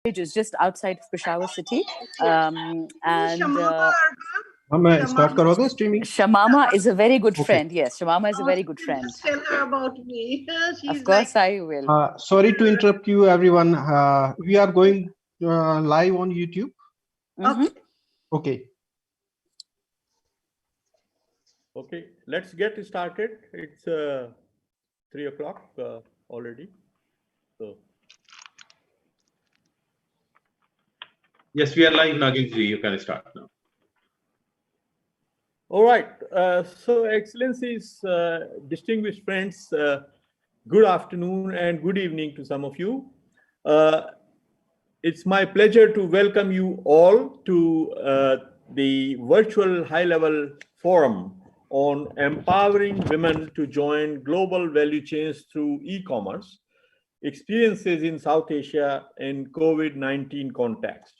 is just outside of Peshawar city. And मैं start करोगे streaming? Shamama is a very good Okay. friend. Yes, Shamama is a very good friend. Just tell her about me. Of course, I will. Sorry to interrupt you, everyone. We are going live on YouTube. Okay. Okay, let's get started. It's 3 o'clock already. So. Yes, we are live, Naginji. You can start now. All right. So, Excellencies, distinguished friends, good afternoon and good evening to some of you. It's my pleasure to welcome you all to the virtual high-level forum on empowering women to join global value chains through e-commerce, experiences in South Asia in COVID-19 context.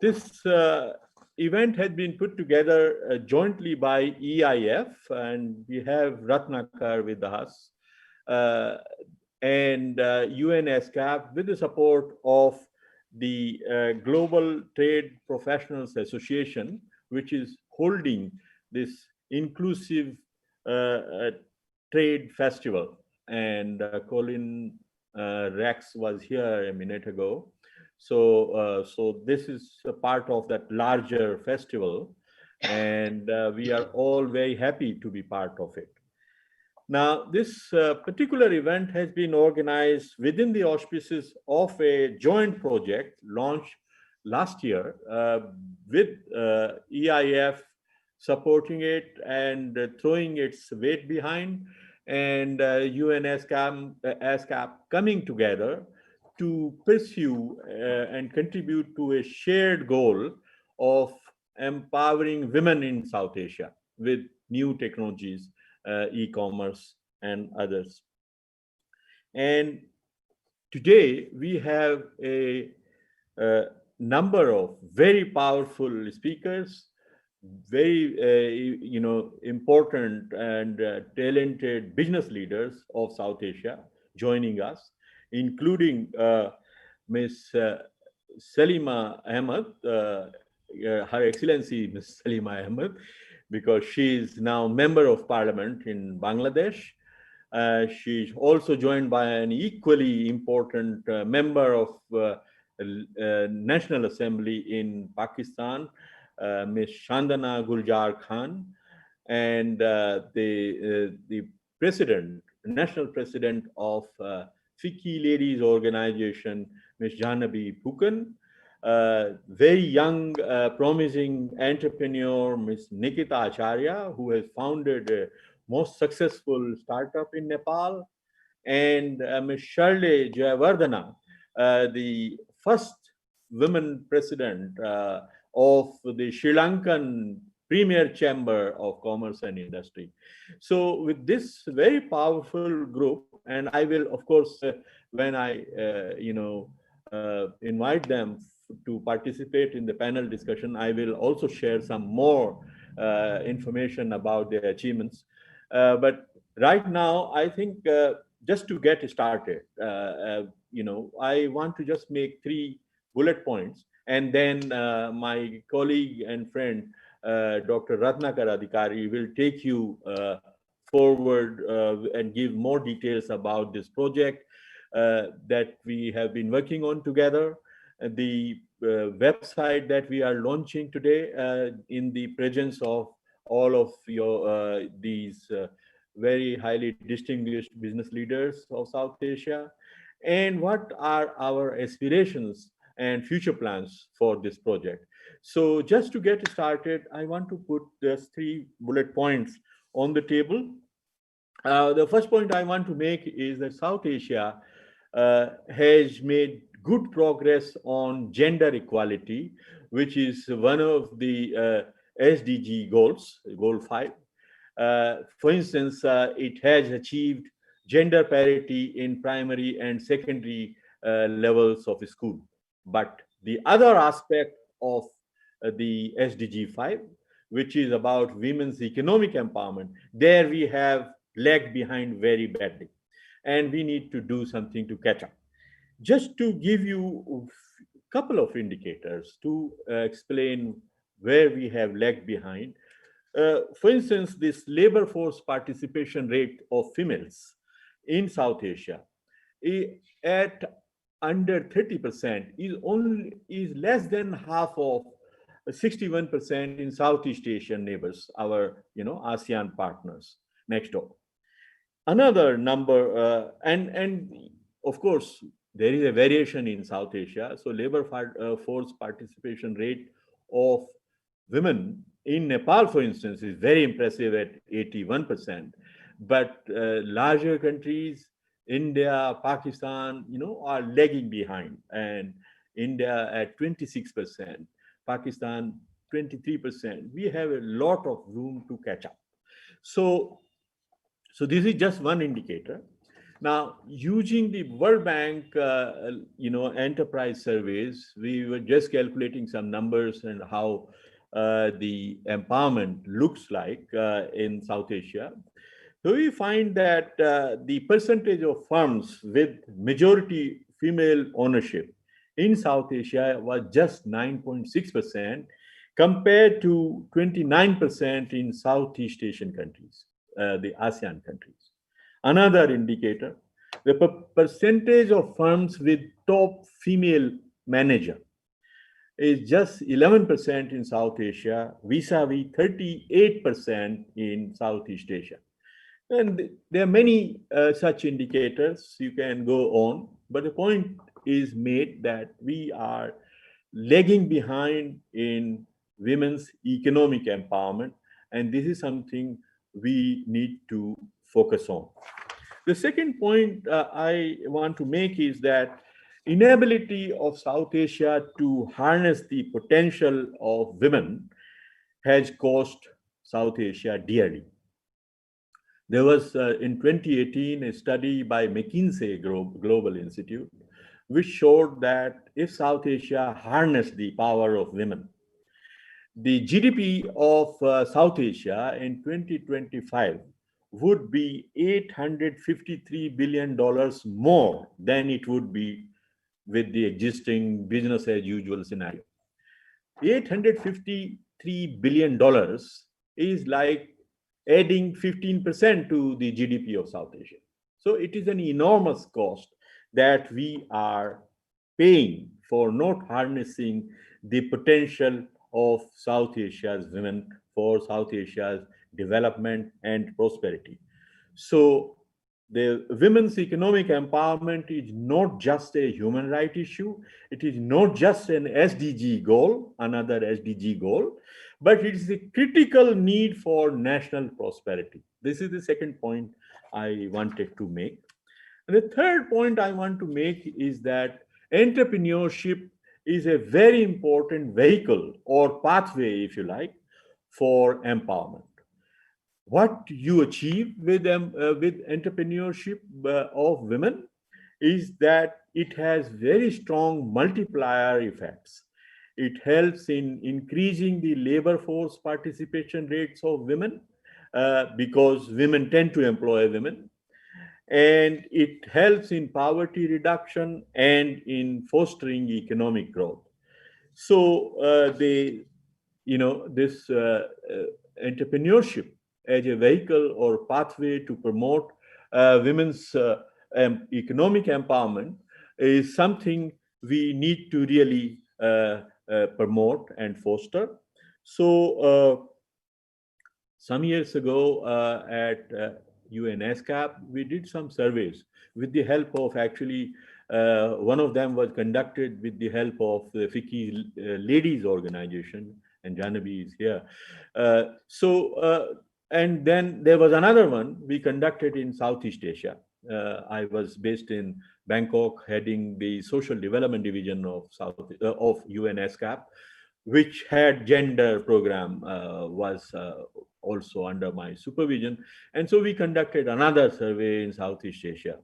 This event has been put together jointly by EIF, and we have Ratnakar with us, and UNSCAP with the support of the Global Trade Professionals Association, which is holding this inclusive trade festival. And Colin Rex was here a minute ago. So this is a part of that larger festival, and we are all very happy to be part of it. Now, this particular event has been organized within the auspices of a joint project launched last year with EIF supporting it and throwing its weight behind, and UNSCAP coming together to pursue and contribute to a shared goal of empowering women in South Asia with new technologies, e-commerce and others. And today we have a number of very powerful speakers, very important and talented business leaders of South Asia joining us, including Ms. Salima Ahmed, Her Excellency Ms. Salima Ahmed, because she is now Member of Parliament in Bangladesh. She's also joined by an equally important member of National Assembly in Pakistan, Ms. Shandana Guljar Khan, and the president, national president of FICCI Ladies Organization, Ms. Jahnavi Pukan, very young, promising entrepreneur, Ms. Nikita Acharya, who has founded a most successful startup in Nepal, and Ms. Shirley Jayawardena, the first women president of the Sri Lankan Premier Chamber of Commerce and Industry. So with this very powerful group, and I will, of course, when I, invite them to participate in the panel discussion, I will also share some more information about their achievements. But right now, I think just to get started, I want to just make 3 bullet points, and then my colleague and friend, Dr. Ratnakar Adhikari, will take you forward and give more details about this project that we have been working on together. The website that we are launching today in the presence of all of your these very highly distinguished business leaders of South Asia, and what are our aspirations and future plans for this project. So just to get started, I want to put just 3 bullet points on the table. The first point I want to make is that South Asia has made good progress on gender equality, which is one of the SDG goals, goal 5. For instance, it has achieved gender parity in primary and secondary levels of school. But the other aspect of the SDG 5, which is about women's economic empowerment, there we have lagged behind very badly, and we need to do something to catch up. Just to give you a couple of indicators to explain where we have lagged behind. For instance, this labor force participation rate of females in South Asia at under 30% is less than half of 61% in Southeast Asian neighbors, our ASEAN partners next door. Another number, and of course, there is a variation in South Asia. So labor force participation rate of women in Nepal, for instance, is very impressive at 81%. But larger countries, India, Pakistan, are lagging behind. And India at 26%, Pakistan 23%. We have a lot of room to catch up. So this is just one indicator. Now, using the World Bank, enterprise surveys, we were just calculating some numbers and how the empowerment looks like in South Asia. So we find that the percentage of firms with majority female ownership in South Asia was just 9.6% compared to 29% in Southeast Asian countries, the ASEAN countries. Another indicator, the percentage of firms with top female manager is just 11% in South Asia, vis-a-vis 38% in Southeast Asia. And there are many such indicators you can go on, but the point is made that we are lagging behind in women's economic empowerment, and this is something we need to focus on. The second point I want to make is that inability of South Asia to harness the potential of women has cost South Asia dearly. There was in 2018 a study by McKinsey Global Institute, which showed that if South Asia harnessed the power of women, the GDP of South Asia in 2025 would be $853 billion more than it would be with the existing business as usual scenario. $853 billion is like adding 15% to the GDP of South Asia. So it is an enormous cost that we are paying for not harnessing the potential of South Asia's women for South Asia's development and prosperity. So the women's economic empowerment is not just a human right issue. It is not just an SDG goal, another SDG goal, but it is a critical need for national prosperity. This is the second point I wanted to make. And the third point I want to make is that entrepreneurship is a very important vehicle or pathway, if you like, for empowerment. What you achieve with entrepreneurship of women is that it has very strong multiplier effects. It helps in increasing the labor force participation rates of women because women tend to employ women. And it helps in poverty reduction and in fostering economic growth. So this entrepreneurship as a vehicle or pathway to promote women's economic empowerment is something we need to really promote and foster. So some years ago at UNESCAP, we did some surveys with the help of actually, one of them was conducted with the help of the FICCI Ladies Organization, and Janabi is here. And then there was another one we conducted in Southeast Asia. I was based in Bangkok, heading the Social Development Division of UNESCAP, which had gender program was also under my supervision. And so we conducted another survey in Southeast Asia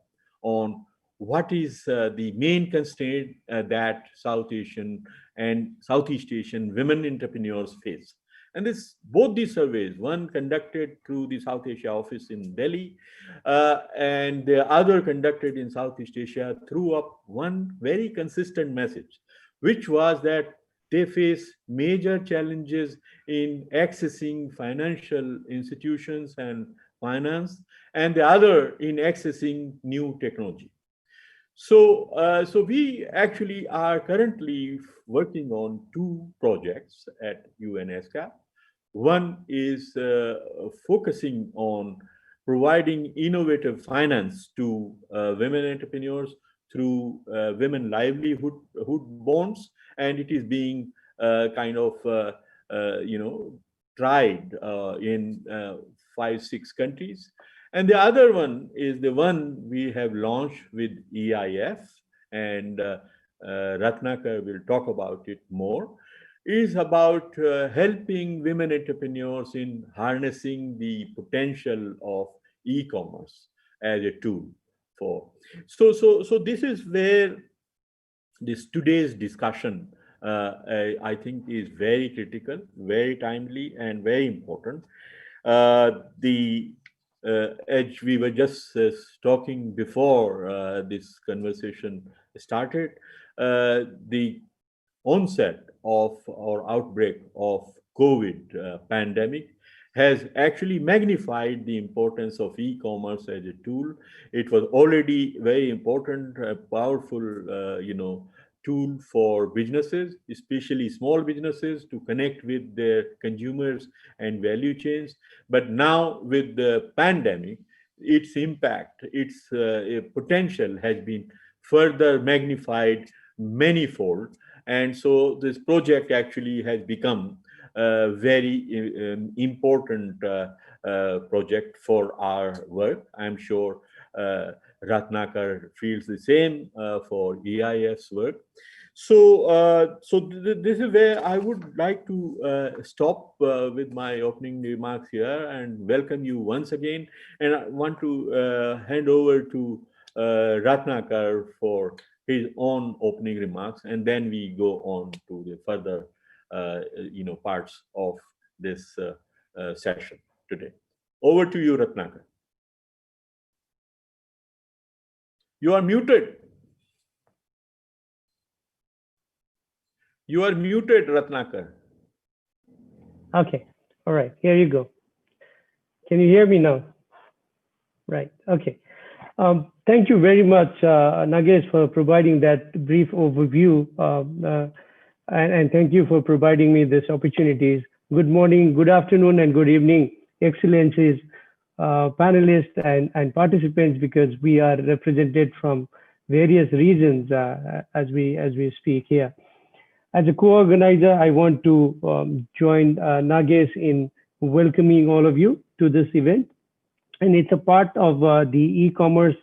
on what is the main constraint that South Asian and Southeast Asian women entrepreneurs face. And both these surveys, one conducted through the South Asia office in Delhi, and the other conducted in Southeast Asia, threw up one very consistent message, which was that they face major challenges in accessing financial institutions and finance, and the other in accessing new technology. So we actually are currently working on two projects at UNESCAP. One is focusing on providing innovative finance to women entrepreneurs through women livelihood bonds, and it is being kind of tried in 5-6 countries. And the other one is the one we have launched with EIF, and Ratnakar will talk about it more, is about helping women entrepreneurs in harnessing the potential of e-commerce as a tool for. So this is where today's discussion, I think, is very critical, very timely, and very important. As we were just talking before this conversation started, the onset of or outbreak of COVID pandemic has actually magnified the importance of e-commerce as a tool. It was already very important, powerful, tool for businesses, especially small businesses, to connect with their consumers and value chains. But now with the pandemic, its impact, its potential has been further magnified manyfold. And so this project actually has become a very important project for our work. I'm sure Ratnakar feels the same for EIF's work. So this is where I would like to stop with my opening remarks here and welcome you once again. And I want to hand over to Ratnakar for his own opening remarks, and then we go on to the further, parts of this session today. Over to you, Ratnakar. You are muted. You are muted, Ratnakar. Okay. All right. Here you go. Can you hear me now? Right. Okay. Thank you very much, Nagesh, for providing that brief overview. And thank you for providing me this opportunities. Good morning, good afternoon, and good evening, Excellencies, panelists, and participants, because we are represented from various regions as we speak here. As a co-organizer, I want to join Nagesh in welcoming all of you to this event. And it's a part of the e-commerce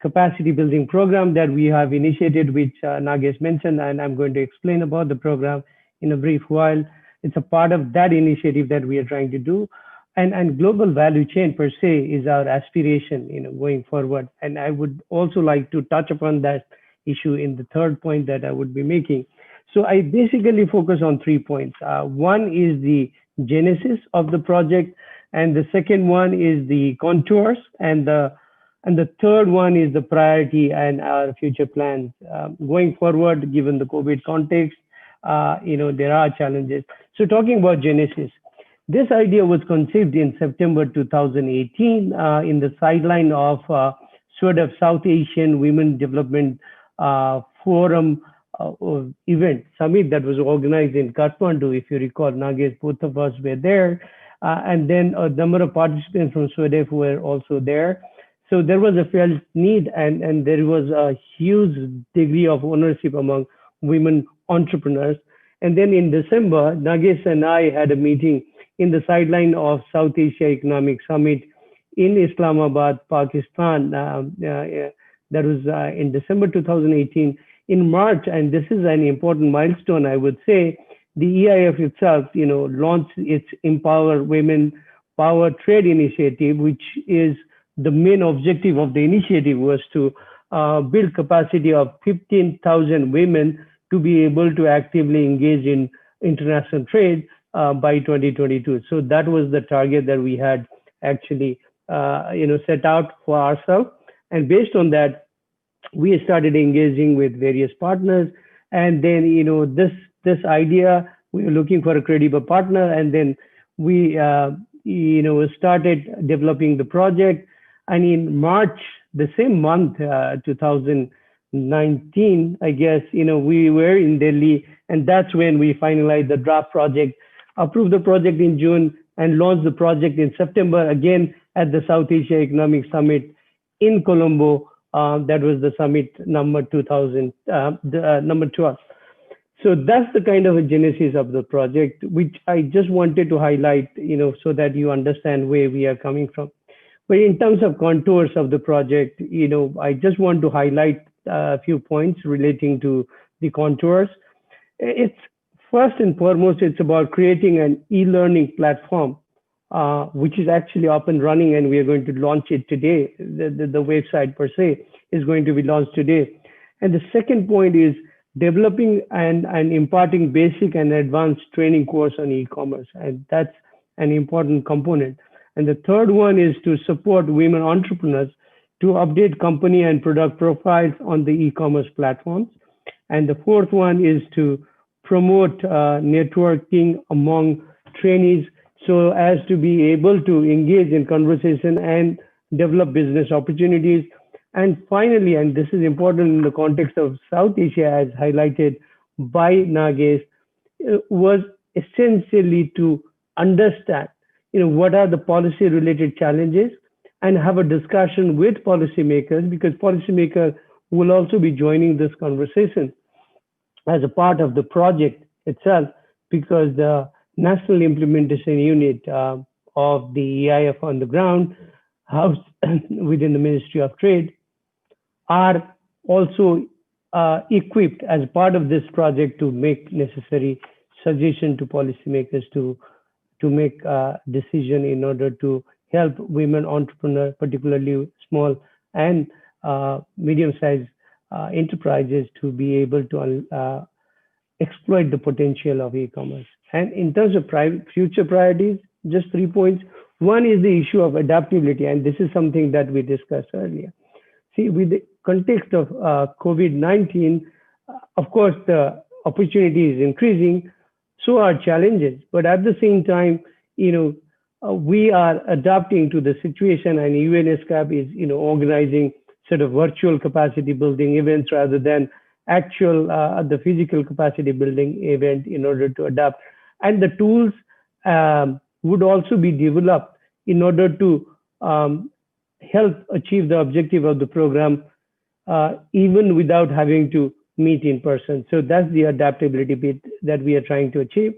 capacity building program that we have initiated, which Nagesh mentioned, and I'm going to explain about the program in a brief while. It's a part of that initiative that we are trying to do. And global value chain per se is our aspiration, going forward. And I would also like to touch upon that issue in the third point that I would be making. So I basically focus on 3 points. One is the genesis of the project, and the second one is the contours, and the third one is the priority and our future plans. Going forward, given the COVID context, there are challenges. So talking about genesis, this idea was conceived in September 2018 in the sideline of SWEDEF South Asian Women Development Forum event summit that was organized in Kathmandu. If you recall, Nagesh, both of us were there, and then a number of participants from SWEDEF were also there. So there was a felt need, and there was a huge degree of ownership among women entrepreneurs. And then in December, Nagesh and I had a meeting in the sideline of South Asia Economic Summit in Islamabad, Pakistan. That was in December 2018. In March, and this is an important milestone, I would say, the EIF itself, launched its Empower Women Power Trade Initiative, which is the main objective of the initiative was to build capacity of 15,000 women to be able to actively engage in international trade by 2022. So that was the target that we had actually set out for ourselves. And based on that, we started engaging with various partners. And then, this idea, we were looking for a credible partner. And then we, started developing the project. And in March, the same month, 2019, I guess, we were in Delhi. And that's when we finalized the draft project, approved the project in June, and launched the project in September, again at the South Asia Economic Summit in Colombo. That was the summit number 12. So that's the kind of a genesis of the project, which I just wanted to highlight, so that you understand where we are coming from. But in terms of contours of the project, I just want to highlight a few points relating to the contours. It's first and foremost, it's about creating an e-learning platform, which is actually up and running, and we are going to launch it today. The website per se is going to be launched today. And the second point is developing and imparting basic and advanced training course on e-commerce, and that's an important component. And the third one is to support women entrepreneurs to update company and product profiles on the e-commerce platforms. And the fourth one is to promote networking among trainees so as to be able to engage in conversation and develop business opportunities. And finally, and this is important in the context of South Asia, as highlighted by Nagesh, was essentially to understand, what are the policy-related challenges, and have a discussion with policymakers, because policymakers will also be joining this conversation as a part of the project itself, because the National Implementation Unit of the EIF on the ground, housed within the Ministry of Trade, are also equipped as part of this project to make necessary suggestion to policymakers to make a decision in order to help women entrepreneurs, particularly small and medium-sized enterprises, to be able to exploit the potential of e-commerce. And in terms of future priorities, just 3 points. One is the issue of adaptability, and this is something that we discussed earlier. See, with the context of COVID-19, of course, the opportunity is increasing, so are challenges. But at the same time, we are adapting to the situation, and UNESCAP is, organizing sort of virtual capacity building events rather than actual the physical capacity building event in order to adapt. And the tools would also be developed in order to help achieve the objective of the program, even without having to meet in person. So that's the adaptability bit that we are trying to achieve.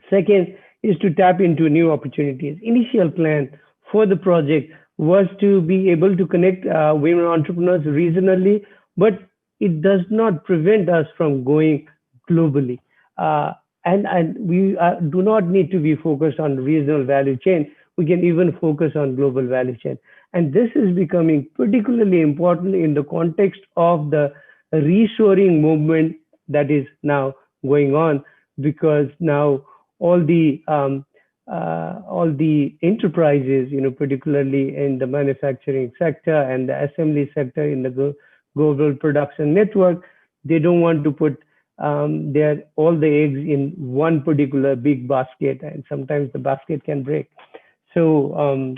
Second is to tap into new opportunities. Initial plan for the project was to be able to connect women entrepreneurs regionally, but it does not prevent us from going globally. And we do not need to be focused on regional value chain. We can even focus on global value chain. And this is becoming particularly important in the context of the reshoring movement that is now going on, because now all the enterprises, particularly in the manufacturing sector and the assembly sector in the global production network, they don't want to put all the eggs in one particular big basket, and sometimes the basket can break. So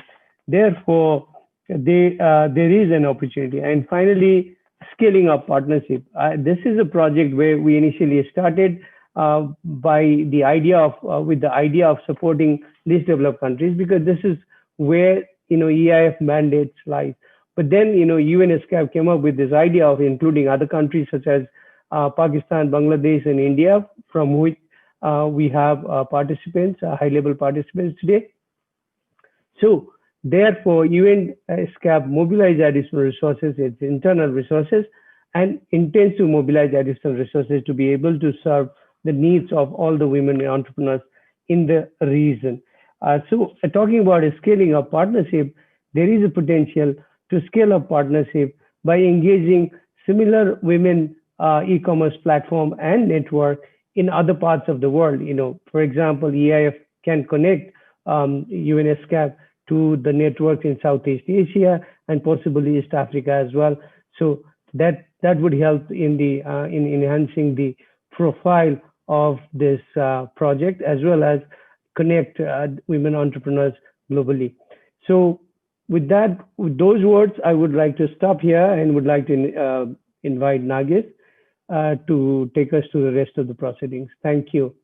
therefore, there is an opportunity. And finally, scaling up partnership. This is a project where we initially started with the idea of supporting least developed countries, because this is where EIF mandates lies. But then UNESCAP came up with this idea of including other countries such as Pakistan, Bangladesh, and India, from which we have participants, high-level participants today. So therefore, UNESCAP mobilized additional resources, its internal resources, and intends to mobilize additional resources to be able to serve the needs of all the women entrepreneurs in the region. So talking about a scaling up partnership, there is a potential to scale up partnership by engaging similar women e-commerce platform and network in other parts of the world. For example, EIF can connect UNESCAP to the networks in Southeast Asia and possibly East Africa as well. So that would help in enhancing the profile of this project, as well as connect women entrepreneurs globally. So with those words, I would like to stop here and would like to invite Nagis to take us to the rest of the proceedings. Thank you.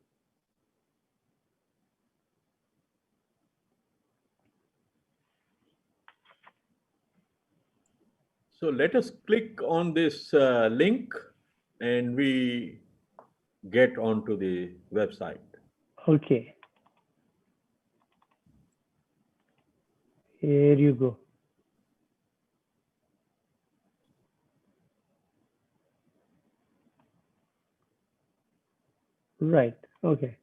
So let us click on this link and we get onto the website. Okay. Here you go. Right. Okay.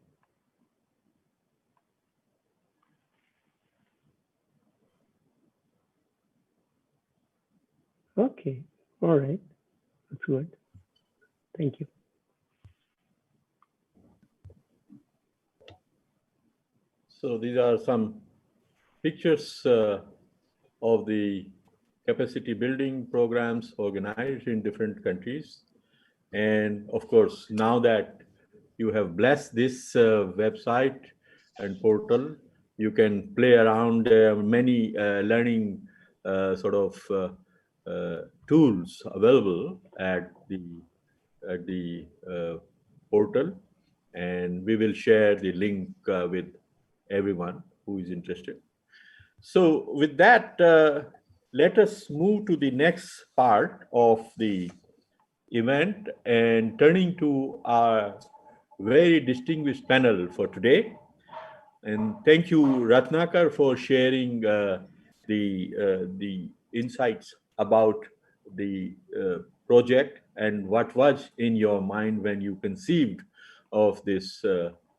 Okay. All right. That's good. Thank you. So these are some pictures of the capacity building programs organized in different countries. And of course, now that you have blessed this website and portal, you can play around many learning tools available at the portal, and we will share the link with everyone who is interested. So with that, let us move to the next part of the event and turning to our very distinguished panel for today. And thank you, Ratnakar, for sharing the insights about the project and what was in your mind when you conceived of this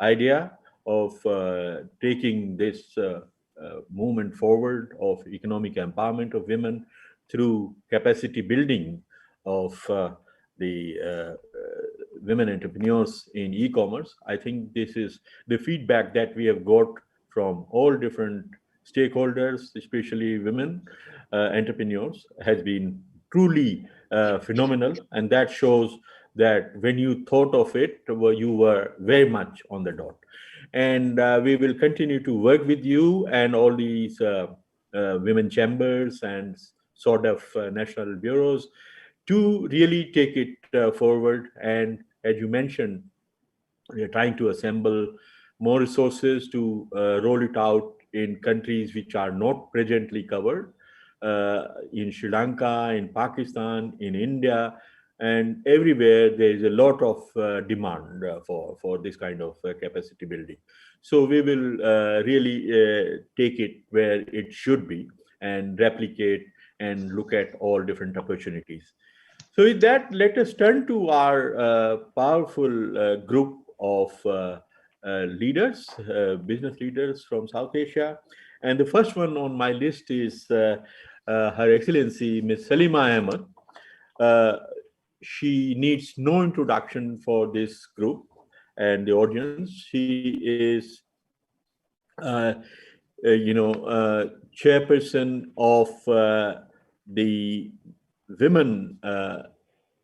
idea of taking this movement forward of economic empowerment of women through capacity building of the women entrepreneurs in e-commerce. I think this is the feedback that we have got from all different stakeholders, especially women entrepreneurs, has been truly phenomenal. And that shows that when you thought of it, you were very much on the dot. And we will continue to work with you and all these women chambers and sort of national bureaus to really take it forward. And as you mentioned, we are trying to assemble more resources to roll it out in countries which are not presently covered, in Sri Lanka, in Pakistan, in India, and everywhere there is a lot of demand for this kind of capacity building. So we will really take it where it should be and replicate and look at all different opportunities. So with that, let us turn to our powerful group of leaders, business leaders from South Asia. And the first one on my list is Her Excellency Ms. Salima Ahmed. She needs no introduction for this group and the audience. She is, chairperson of the Women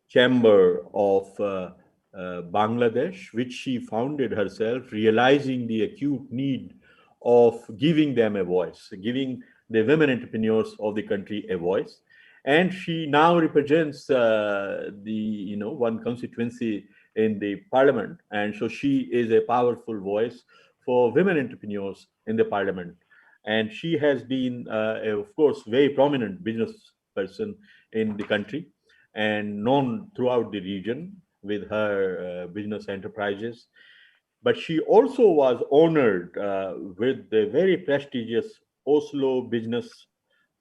Chamber of Bangladesh, which she founded herself, realizing the acute need of giving them a voice, giving the women entrepreneurs of the country a voice. And she now represents one constituency in the parliament. And so she is a powerful voice for women entrepreneurs in the parliament. And she has been, of course, very prominent business person in the country and known throughout the region with her business enterprises. But she also was honored with the very prestigious Oslo Business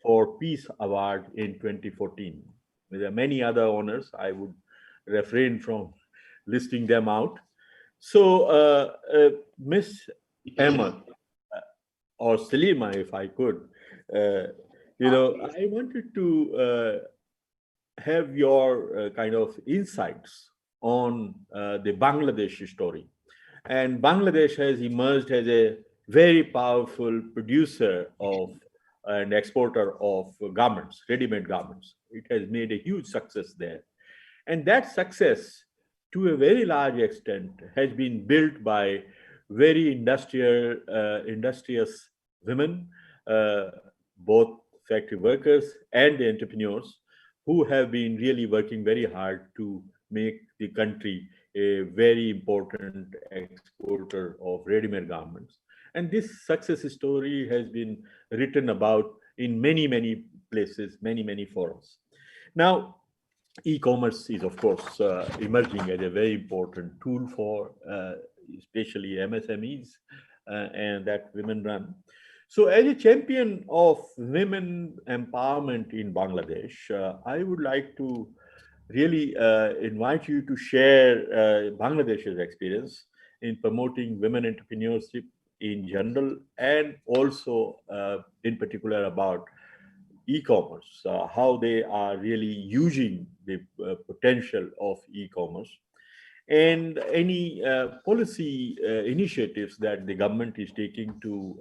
for Peace Award in 2014. There are many other honors. I would refrain from listing them out. So, Miss Ahmed, or Salima, if I could, I wanted to have your kind of insights on the Bangladesh story. And Bangladesh has emerged as a very powerful producer of and exporter of garments, ready-made garments. It has made a huge success there. And that success, to a very large extent, has been built by very industrious women, uh, both factory workers and the entrepreneurs, who have been really working very hard to make the country a very important exporter of ready-made garments. And this success story has been written about in many, many places, many, many forums. Now, e-commerce is, of course, emerging as a very important tool for especially MSMEs and that women run. So, as a champion of women empowerment in Bangladesh, I would like to really invite you to share Bangladesh's experience in promoting women entrepreneurship in general, and also in particular about e-commerce, how they are really using the potential of e-commerce, and any policy initiatives that the government is taking to,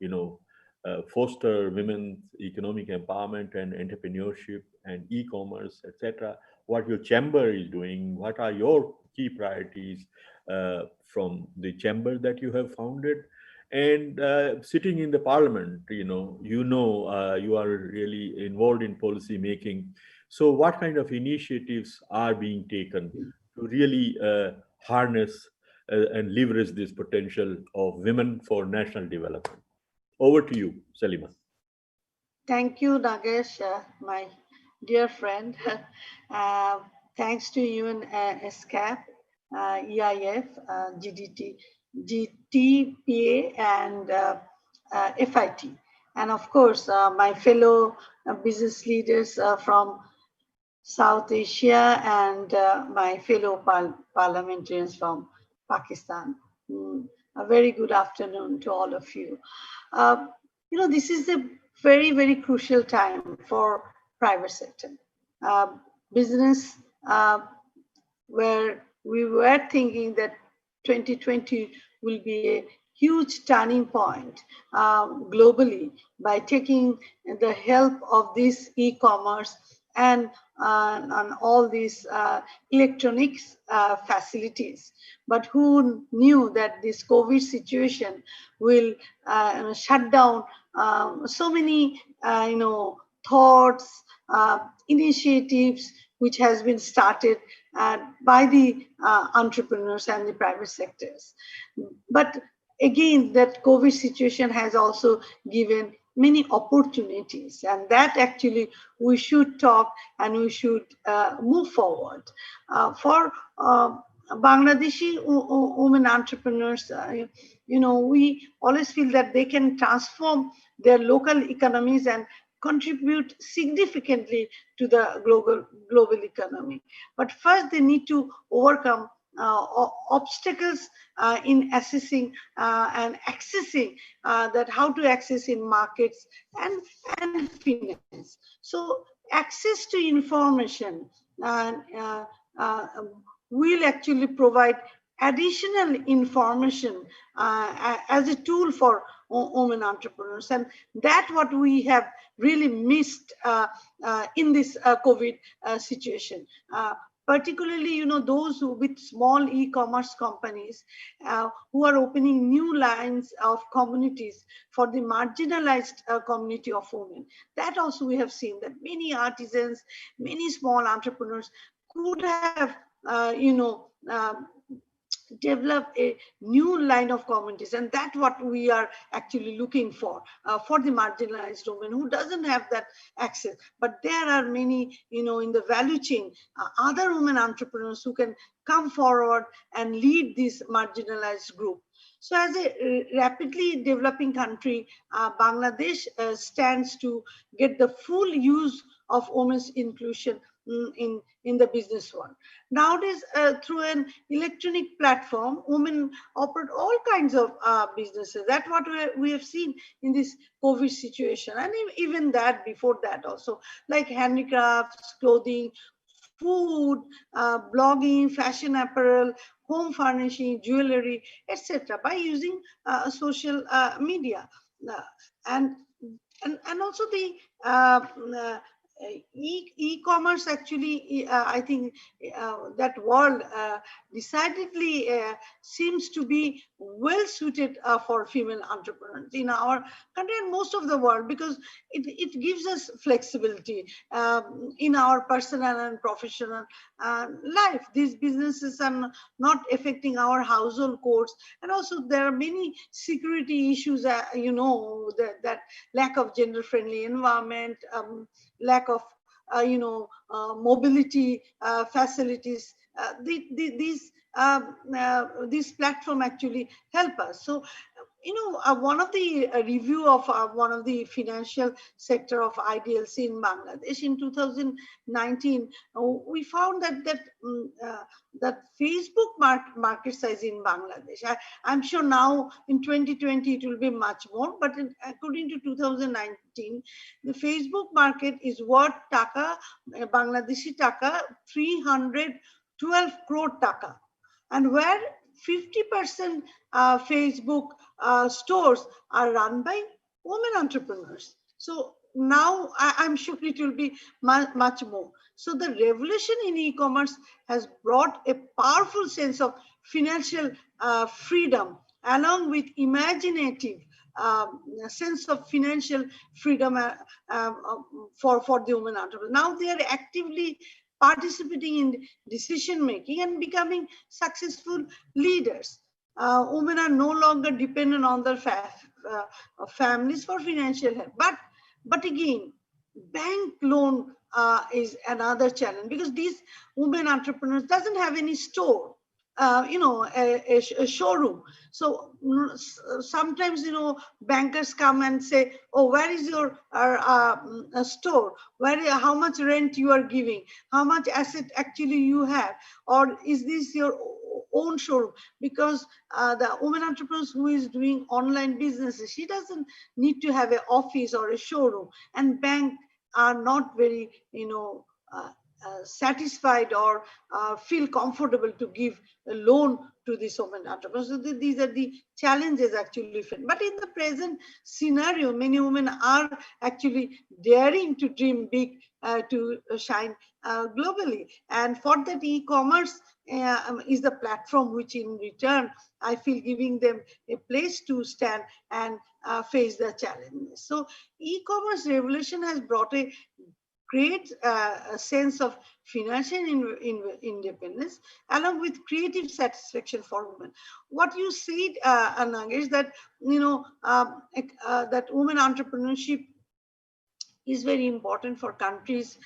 you know, foster women's economic empowerment and entrepreneurship and e-commerce, etc. What your chamber is doing, what are your key priorities from the chamber that you have founded, and sitting in the parliament, you are really involved in policy making. So what kind of initiatives are being taken to really harness and leverage this potential of women for national development? Over to you, Salima. Thank you, Nagesh, my dear friend. Thanks to you and SCAP, EIF, GDT, GTPA, and FIT. And of course, my fellow business leaders from South Asia and my fellow parliamentarians from Pakistan. A very good afternoon to all of you. This is a very, very crucial time for private sector. Business, where we were thinking that 2020 will be a huge turning point globally by taking the help of this e-commerce and on all these electronics facilities. But who knew that this COVID situation will shut down so many, thoughts, initiatives which has been started by the entrepreneurs and the private sectors. But again, that COVID situation has also given many opportunities, and that actually we should talk and we should move forward. For Bangladeshi women entrepreneurs, we always feel that they can transform their local economies and contribute significantly to the global economy. But first, they need to overcome obstacles in assessing and accessing that how to access in markets and finance. So access to information will actually provide additional information as a tool for women entrepreneurs, and that what we have really missed in this COVID situation. Particularly, those with small e-commerce companies who are opening new lines of communities for the marginalized community of women. That also we have seen that many artisans, many small entrepreneurs could have, develop a new line of communities, and that's what we are actually looking for the marginalized women who doesn't have that access. But there are many, in the value chain, other women entrepreneurs who can come forward and lead this marginalized group. So as a rapidly developing country, Bangladesh stands to get the full use of women's inclusion in the business world. Nowadays, through an electronic platform, women operate all kinds of businesses. That's what we have seen in this COVID situation, and even that before that also, like handicrafts, clothing, food, blogging, fashion apparel, home furnishing, jewelry, etc. by using social media. Uh, and, and also the e-commerce actually, I think that world decidedly seems to be well suited for female entrepreneurs in our country and most of the world, because it gives us flexibility in our personal and professional life. These businesses are not affecting our household codes, and also there are many security issues, that lack of gender friendly environment, lack of mobility facilities. These platform actually help us. So one of the review of one of the financial sector of IDLC in Bangladesh in 2019, we found that Facebook market size in Bangladesh. I'm sure now in 2020 it will be much more, but according to 2019, the Facebook market is worth taka, Bangladeshi taka, 312 crore taka, and where 50% Facebook stores are run by women entrepreneurs. So now I'm sure it will be much more. So the revolution in e-commerce has brought a powerful sense of financial freedom along with imaginative sense of financial freedom for the women entrepreneurs. Now they are actively participating in decision making and becoming successful leaders. Women are no longer dependent on their families for financial help. But again, bank loan is another challenge, because these women entrepreneurs doesn't have any store, a showroom. So sometimes, bankers come and say, oh, where is your store? How much rent you are giving? How much asset actually you have? Or is this your own showroom? Because the woman entrepreneurs who is doing online businesses, she doesn't need to have an office or a showroom, and bank are not very, satisfied or feel comfortable to give a loan to this women entrepreneurs. So these are the challenges actually. But in the present scenario, many women are actually daring to dream big, to shine globally. And for that, e-commerce is the platform which in return, I feel, giving them a place to stand and face the challenges. So e-commerce revolution has brought a great a sense of financial independence along with creative satisfaction for women. What you said, Anang, is that that women entrepreneurship is very important for countries,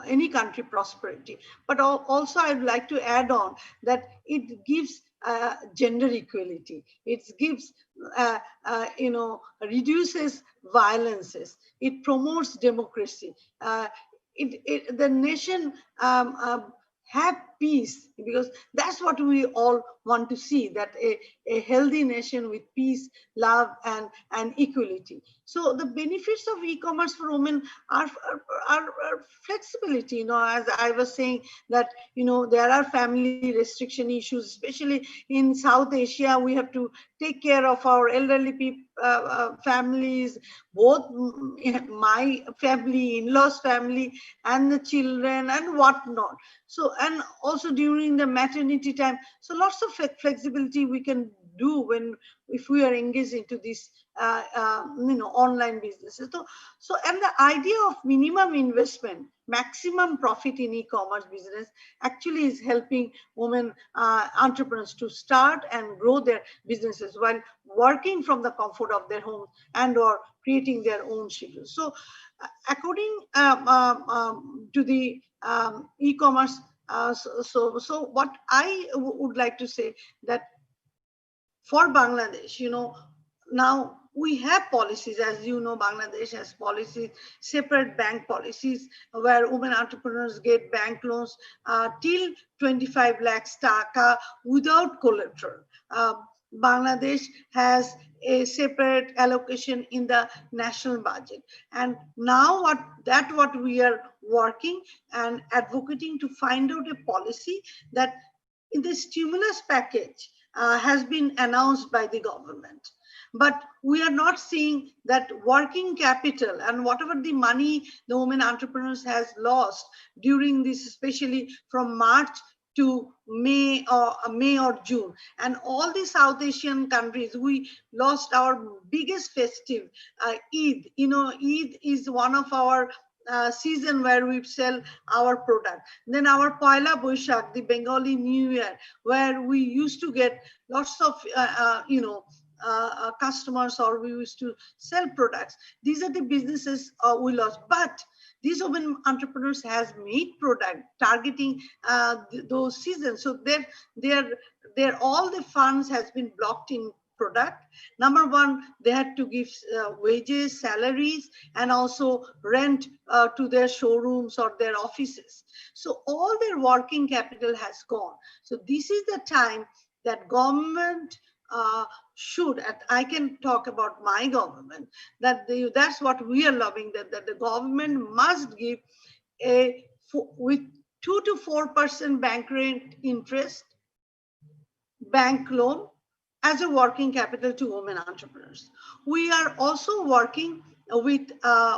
any country prosperity. But also I'd like to add on that it gives gender equality. It gives, reduces violences. It promotes democracy. The nation have peace, because that's what we all want to see, that a healthy nation with peace, love, and equality. So the benefits of e-commerce for women are flexibility. As I was saying, that there are family restriction issues, especially in South Asia. We have to take care of our elderly people, families, both my family, in-laws family, and the children and whatnot. So, and also during the maternity time, so lots of flexibility we can do if we are engaged into this online businesses. So and the idea of minimum investment, maximum profit in e-commerce business actually is helping women entrepreneurs to start and grow their businesses while working from the comfort of their home and or creating their own schedules. So according to the e-commerce, so what I would like to say, that for Bangladesh, now we have policies. As you know, Bangladesh has policies, separate bank policies, where women entrepreneurs get bank loans till 25 lakhs taka without collateral. Bangladesh has a separate allocation in the national budget. And now what we are working and advocating to find out a policy that in the stimulus package has been announced by the government. But we are not seeing that working capital and whatever the money the women entrepreneurs has lost during this, especially from March to May or June, and all the South Asian countries, we lost our biggest festive, Eid. You know, Eid is one of our season where we sell our product. Then our Poila Boishak, the Bengali New Year, where we used to get lots of customers, or we used to sell products. These are the businesses we lost. But these women entrepreneurs has made product targeting those seasons. So their all the funds has been blocked in product. Number one, they had to give wages, salaries, and also rent to their showrooms or their offices. So all their working capital has gone. So this is the time that government should, and I can talk about my government, that's what we are loving, that the government must give with 2 to 4% bank rate interest bank loan as a working capital to women entrepreneurs. We are also working with,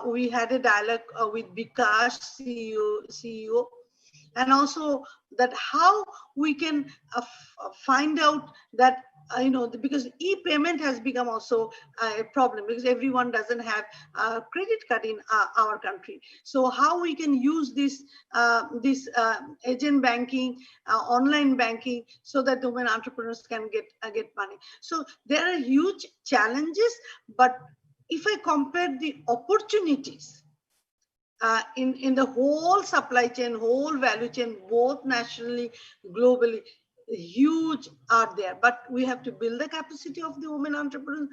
we had a dialogue with Bikash CEO, and also that how we can find out that because e-payment has become also a problem, because everyone doesn't have a credit card in our country. So how we can use this agent banking, online banking, so that the women entrepreneurs can get money. So there are huge challenges, but if I compare the opportunities in the whole supply chain, whole value chain, both nationally, globally, huge are there. But we have to build the capacity of the women entrepreneurs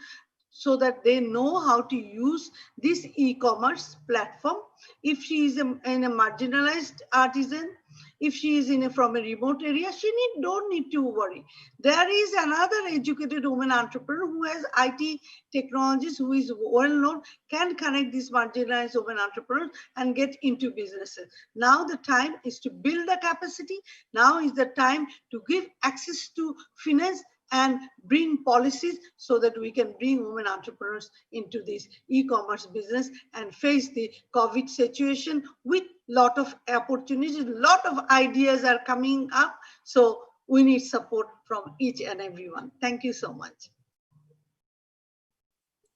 so that they know how to use this e-commerce platform. If she is in a marginalized artisan, if she is from a remote area, she don't need to worry. There is another educated woman entrepreneur who has IT technologies, who is well known, can connect these marginalized women entrepreneurs and get into businesses. Now the time is to build the capacity. Now is the time to give access to finance and bring policies so that we can bring women entrepreneurs into this e-commerce business and face the COVID situation with lot of opportunities. Lot of ideas are coming up. So we need support from each and everyone. Thank you so much.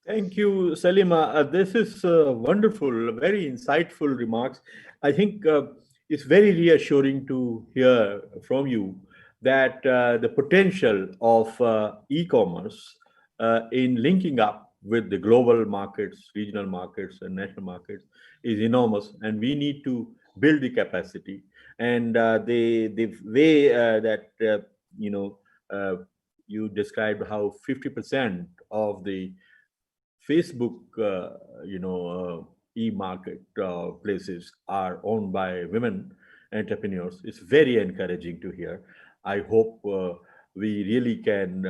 Thank you, Salima. This is wonderful, very insightful remarks. I think it's very reassuring to hear from you that the potential of e-commerce in linking up with the global markets, regional markets, and national markets is enormous, and we need to build the capacity. And the way that you described how 50% of the Facebook, e-market places are owned by women entrepreneurs. It's very encouraging to hear. I hope we really can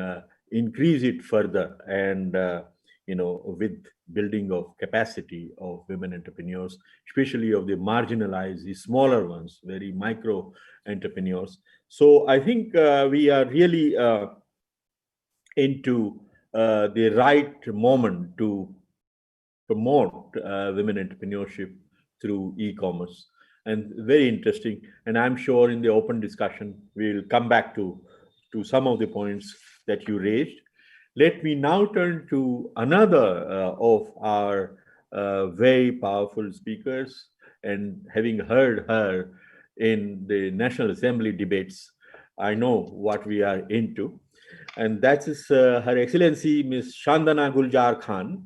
increase it further, and with building of capacity of women entrepreneurs, especially of the marginalized, the smaller ones, very micro entrepreneurs. So I think we are really into the right moment to promote women entrepreneurship through e-commerce, and very interesting. And I'm sure in the open discussion we'll come back to some of the points that you raised. Let me now turn to another of our very powerful speakers, and having heard her in the National Assembly debates, I know what we are into. And that is Her Excellency Ms. Shandana Guljar Khan,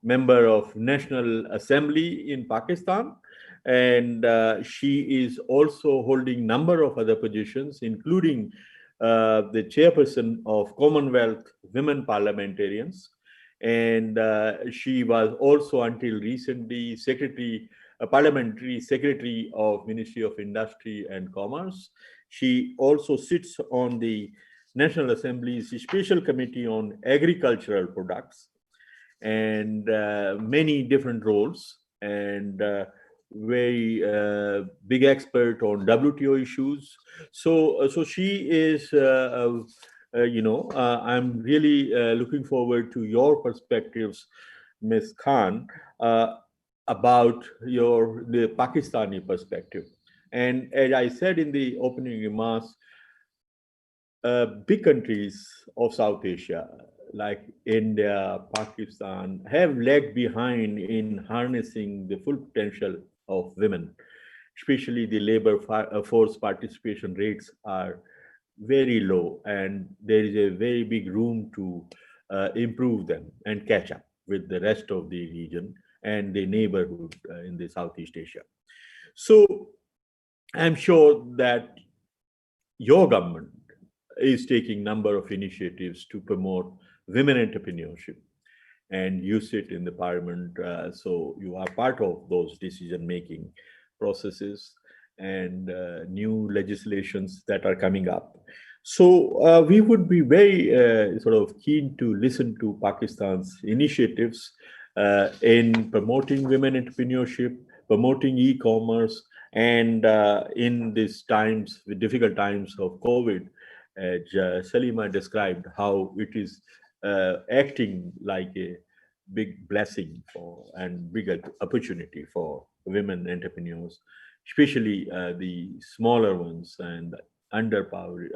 member of National Assembly in Pakistan. And she is also holding number of other positions, including the chairperson of Commonwealth Women Parliamentarians. And she was also until recently parliamentary secretary of Ministry of Industry and Commerce. She also sits on the National Assembly's Special Committee on Agricultural Products, and many different roles, and very big expert on WTO issues. So she is, I'm really looking forward to your perspectives, Ms. Khan, about the Pakistani perspective. And as I said in the opening remarks, big countries of South Asia like India, Pakistan have lagged behind in harnessing the full potential of women, especially the labor force participation rates are very low, and there is a very big room to improve them and catch up with the rest of the region and the neighborhood in the Southeast Asia. So I'm sure that your government is taking number of initiatives to promote women entrepreneurship, and you sit in the parliament, so you are part of those decision-making processes and new legislations that are coming up. So we would be very sort of keen to listen to Pakistan's initiatives in promoting women entrepreneurship, promoting e-commerce, and in these times, with difficult times of COVID, as Salima described, how it is acting like a big blessing for and bigger opportunity for women entrepreneurs, especially the smaller ones and underpowered,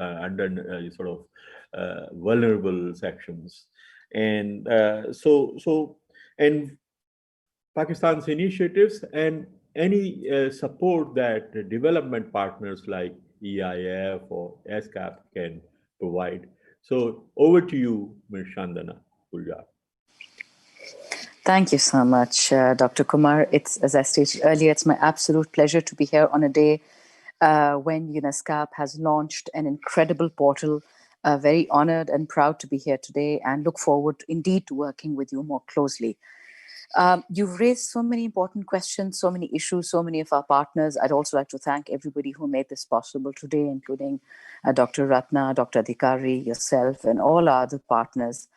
sort of vulnerable sections, and and Pakistan's initiatives and any support that development partners like EIF or SCAP can provide. So over to you, Ms. Chandana Puljar. Thank you so much, Dr. Kumar. It's, as I stated earlier, it's my absolute pleasure to be here on a day when UNESCO has launched an incredible portal. Very honored and proud to be here today, and look forward indeed to working with you more closely. You've raised so many important questions, so many issues, so many of our partners. I'd also like to thank everybody who made this possible today, including Dr. Ratna, Dr. Adhikari, yourself, and all our other partners.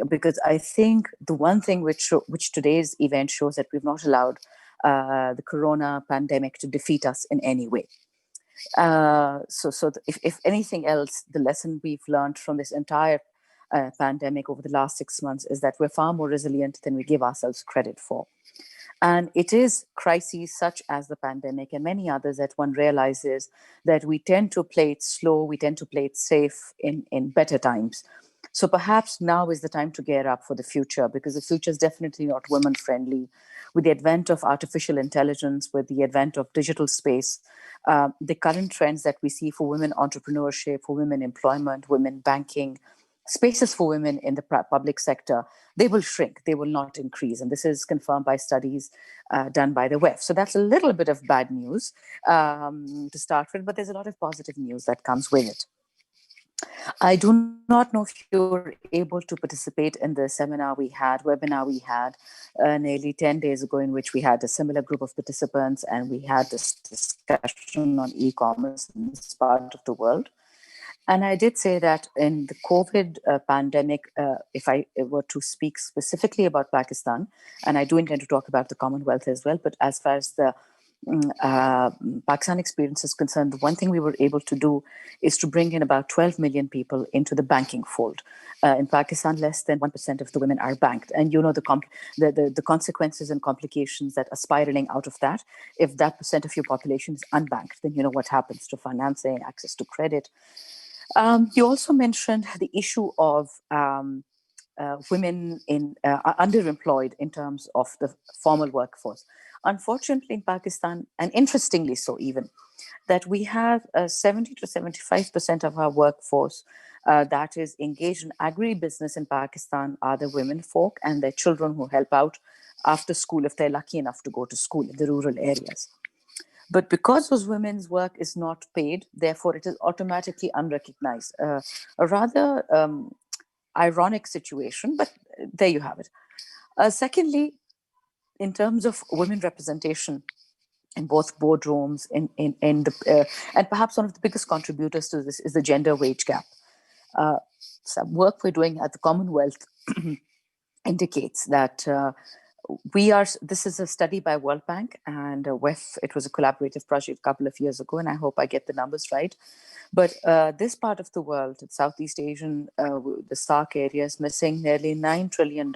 Because I think the one thing which today's event shows that we've not allowed the corona pandemic to defeat us in any way. If anything else, the lesson we've learned from this entire pandemic over the last 6 months is that we're far more resilient than we give ourselves credit for. And it is crises such as the pandemic and many others that one realizes that we tend to play it slow, we tend to play it safe in better times. So perhaps now is the time to gear up for the future, because the future is definitely not women friendly. With the advent of artificial intelligence, with the advent of digital space, the current trends that we see for women entrepreneurship, for women employment, women banking, spaces for women in the public sector, they will shrink, they will not increase. And this is confirmed by studies done by the WEF. So that's a little bit of bad news to start with, but there's a lot of positive news that comes with it. I do not know if you were able to participate in the webinar we had nearly 10 days ago, in which we had a similar group of participants and we had this discussion on e-commerce in this part of the world. And I did say that in the COVID pandemic, if I were to speak specifically about Pakistan, and I do intend to talk about the Commonwealth as well, but as far as the Pakistan experience is concerned, the one thing we were able to do is to bring in about 12 million people into the banking fold. In Pakistan, less than 1% of the women are banked. And you know the consequences and complications that are spiraling out of that. If that percent of your population is unbanked, then you know what happens to financing, access to credit. You also mentioned the issue of women underemployed in terms of the formal workforce. Unfortunately, in Pakistan, and interestingly so even, that we have 70 to 75% of our workforce that is engaged in agribusiness in Pakistan are the women folk and their children who help out after school if they're lucky enough to go to school in the rural areas. But because those women's work is not paid, therefore it is automatically unrecognized. A rather ironic situation, but there you have it. Secondly, in terms of women representation in both boardrooms, and perhaps one of the biggest contributors to this is the gender wage gap. some work we're doing at the Commonwealth indicates that this is a study by World Bank and WEF. It was a collaborative project a couple of years ago, and I hope I get the numbers right. But this part of the world, Southeast Asian, the SAARC area, is missing nearly $9 trillion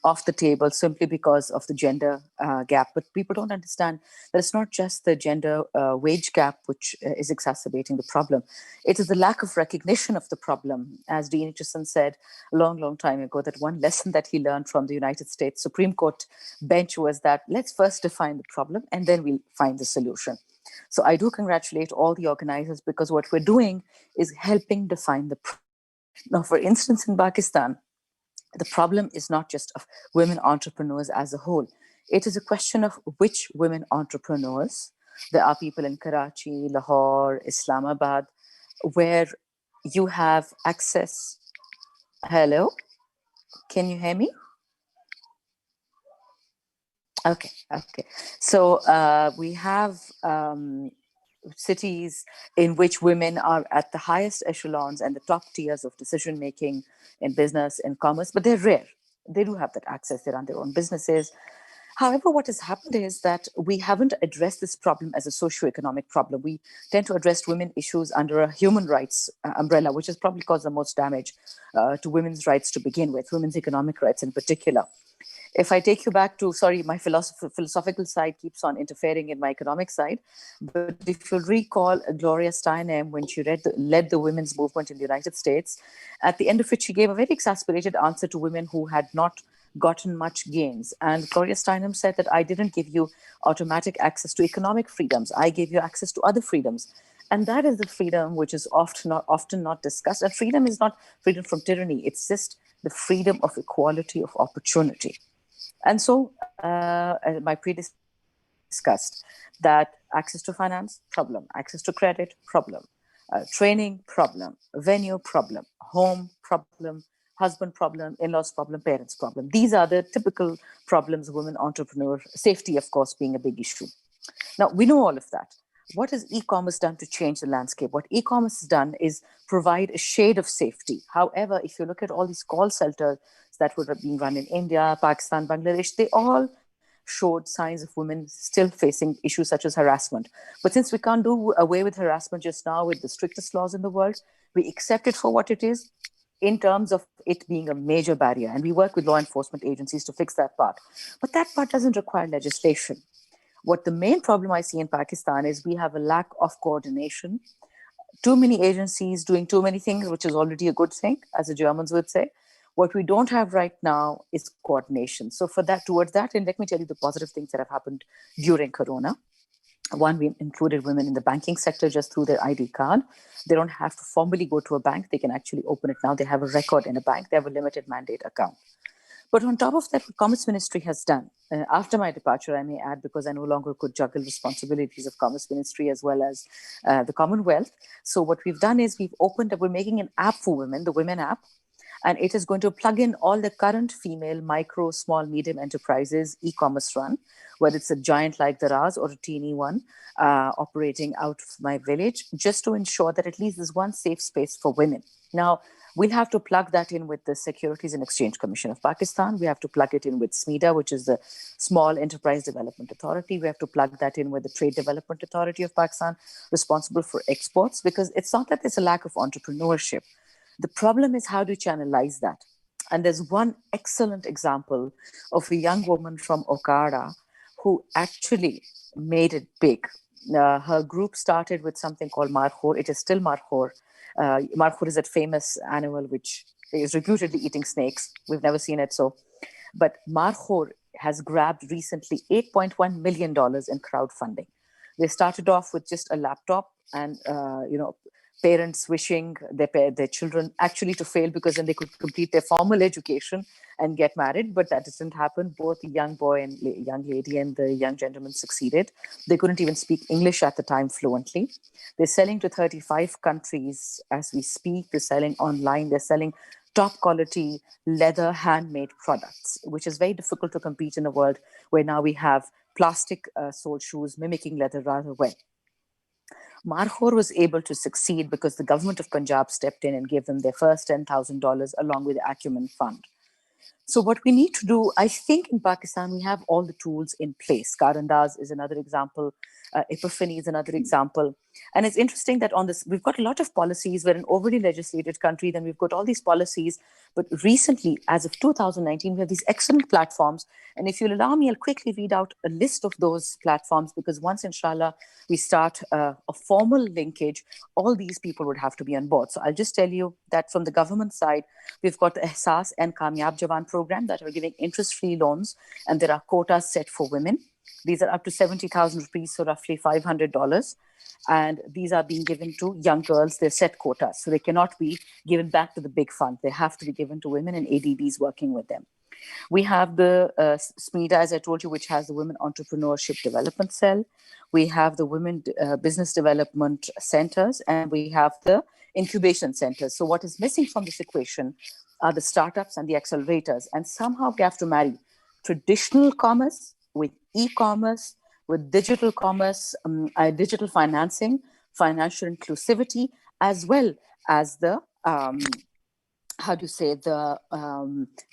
off the table simply because of the gender gap. But people don't understand that it's not just the gender wage gap which is exacerbating the problem. It is the lack of recognition of the problem. As Dean Acheson said a long, long time ago, that one lesson that he learned from the United States Supreme Court bench was that let's first define the problem and then we'll find the solution. So I do congratulate all the organizers, because what we're doing is helping define the problem. Now, for instance, in Pakistan, the problem is not just of women entrepreneurs as a whole. It is a question of which women entrepreneurs. There are people in Karachi, Lahore, Islamabad, where you have access. Hello? Can you hear me? Okay. So we have cities in which women are at the highest echelons and the top tiers of decision making in business and commerce, but they're rare. They do have that access. They run their own businesses. However, what has happened is that we haven't addressed this problem as a socio-economic problem. We tend to address women issues under a human rights umbrella, which has probably caused the most damage to women's rights to begin with, women's economic rights in particular. If I take you back to, sorry, my philosophical side keeps on interfering in my economic side, but if you recall Gloria Steinem, when she led the women's movement in the United States, at the end of it, she gave a very exasperated answer to women who had not gotten much gains. And Gloria Steinem said that I didn't give you automatic access to economic freedoms. I gave you access to other freedoms. And that is the freedom which is often not discussed. And freedom is not freedom from tyranny. It's just the freedom of equality of opportunity. And so my predecessor discussed that access to finance, problem, access to credit, problem, training, problem, venue, problem, home, problem, husband problem, in-laws problem, parents problem. These are the typical problems of women entrepreneurs, safety, of course, being a big issue. Now, we know all of that. What has e-commerce done to change the landscape? What e-commerce has done is provide a shade of safety. However, if you look at all these call centers that were being run in India, Pakistan, Bangladesh, they all showed signs of women still facing issues such as harassment. But since we can't do away with harassment just now with the strictest laws in the world, we accept it for what it is in terms of it being a major barrier. And we work with law enforcement agencies to fix that part. But that part doesn't require legislation. What the main problem I see in Pakistan is we have a lack of coordination. Too many agencies doing too many things, which is already a good thing, as the Germans would say. What we don't have right now is coordination. So towards that, and let me tell you the positive things that have happened during Corona. One, we included women in the banking sector just through their ID card. They don't have to formally go to a bank. They can actually open it now. They have a record in a bank. They have a limited mandate account. But on top of that, what Commerce Ministry has done, after my departure, I may add, because I no longer could juggle responsibilities of Commerce Ministry as well as the Commonwealth. So what we've done is we're making an app for women, the Women app, and it is going to plug in all the current female micro, small, medium enterprises e-commerce run, whether it's a giant like Daraz or a teeny one operating out of my village, just to ensure that at least there's one safe space for women. Now, we'll have to plug that in with the Securities and Exchange Commission of Pakistan. We have to plug it in with SMEDA, which is the Small Enterprise Development Authority. We have to plug that in with the Trade Development Authority of Pakistan, responsible for exports, because it's not that there's a lack of entrepreneurship. The problem is, how do you channelize that? And there's one excellent example of a young woman from Okada who actually made it big. Her group started with something called Markhor. It is still Markhor. Markhor is that famous animal which is reputedly eating snakes. We've never seen it so. But Markhor has grabbed recently $8.1 million in crowdfunding. They started off with just a laptop and, parents wishing their children actually to fail because then they could complete their formal education and get married. But that didn't happen. Both the young boy and young lady and the young gentleman succeeded. They couldn't even speak English at the time fluently. They're selling to 35 countries as we speak. They're selling online. They're selling top quality leather handmade products, which is very difficult to compete in a world where now we have plastic sole shoes mimicking leather rather well. Marhor was able to succeed because the government of Punjab stepped in and gave them their first $10,000 along with the Acumen Fund. So what we need to do, I think in Pakistan, we have all the tools in place. Karandaz is another example. Epiphany is another example. And it's interesting that on this, we've got a lot of policies. We're an overly legislated country. Then we've got all these policies. But recently, as of 2019, we have these excellent platforms. And if you'll allow me, I'll quickly read out a list of those platforms, because once, inshallah, we start a formal linkage, all these people would have to be on board. So I'll just tell you that from the government side, we've got the Ehsaas and Kamyab Jawan program that are giving interest-free loans, and there are quotas set for women. These are up to 70,000 rupees, so roughly $500. And these are being given to young girls. They're set quotas, so they cannot be given back to the big fund. They have to be given to women and ADBs working with them. We have the SMEDA, as I told you, which has the Women Entrepreneurship Development Cell. We have the Women Business Development Centers, and we have the incubation centers. So what is missing from this equation are the startups and the accelerators. And somehow we have to marry traditional commerce with e-commerce, with digital commerce, digital financing, financial inclusivity, as well as the how do you say, the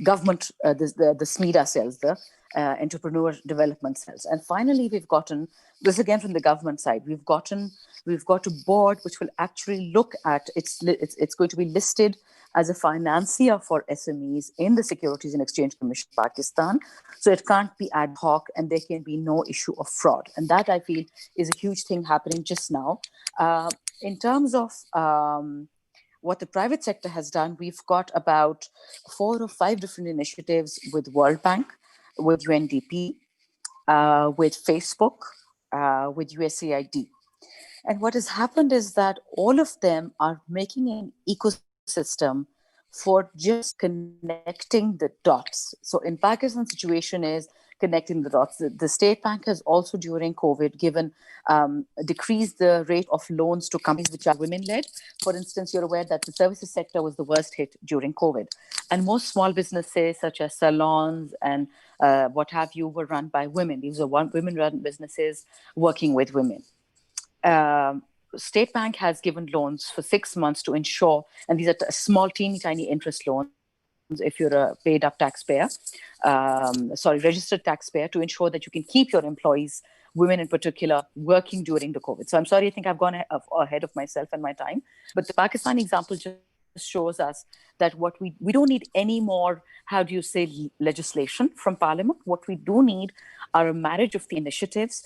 government, the SMEDA cells, the entrepreneur development cells. And finally, we've gotten, this again from the government side, we've got a board which will actually look at, it's going to be listed as a financier for SMEs in the Securities and Exchange Commission of Pakistan. So it can't be ad hoc, and there can be no issue of fraud. And that, I feel, is a huge thing happening just now. In terms of what the private sector has done, we've got about 4 or 5 different initiatives with World Bank, with UNDP, with Facebook, with USAID. And what has happened is that all of them are making an ecosystem for just connecting the dots. So in Pakistan, situation is connecting the dots. The State Bank has also, during COVID, decreased the rate of loans to companies which are women-led. For instance, you're aware that the services sector was the worst hit during COVID. And most small businesses, such as salons and what have you, were run by women. These are women-run businesses working with women. State Bank has given loans for 6 months to ensure, and these are small, teeny, tiny interest loans, if you're a paid up taxpayer, registered taxpayer, to ensure that you can keep your employees, women in particular, working during the COVID. So I'm sorry, I think I've gone ahead of myself and my time, but the Pakistan example just shows us that what we don't need any more, how do you say, legislation from Parliament. What we do need are a marriage of the initiatives,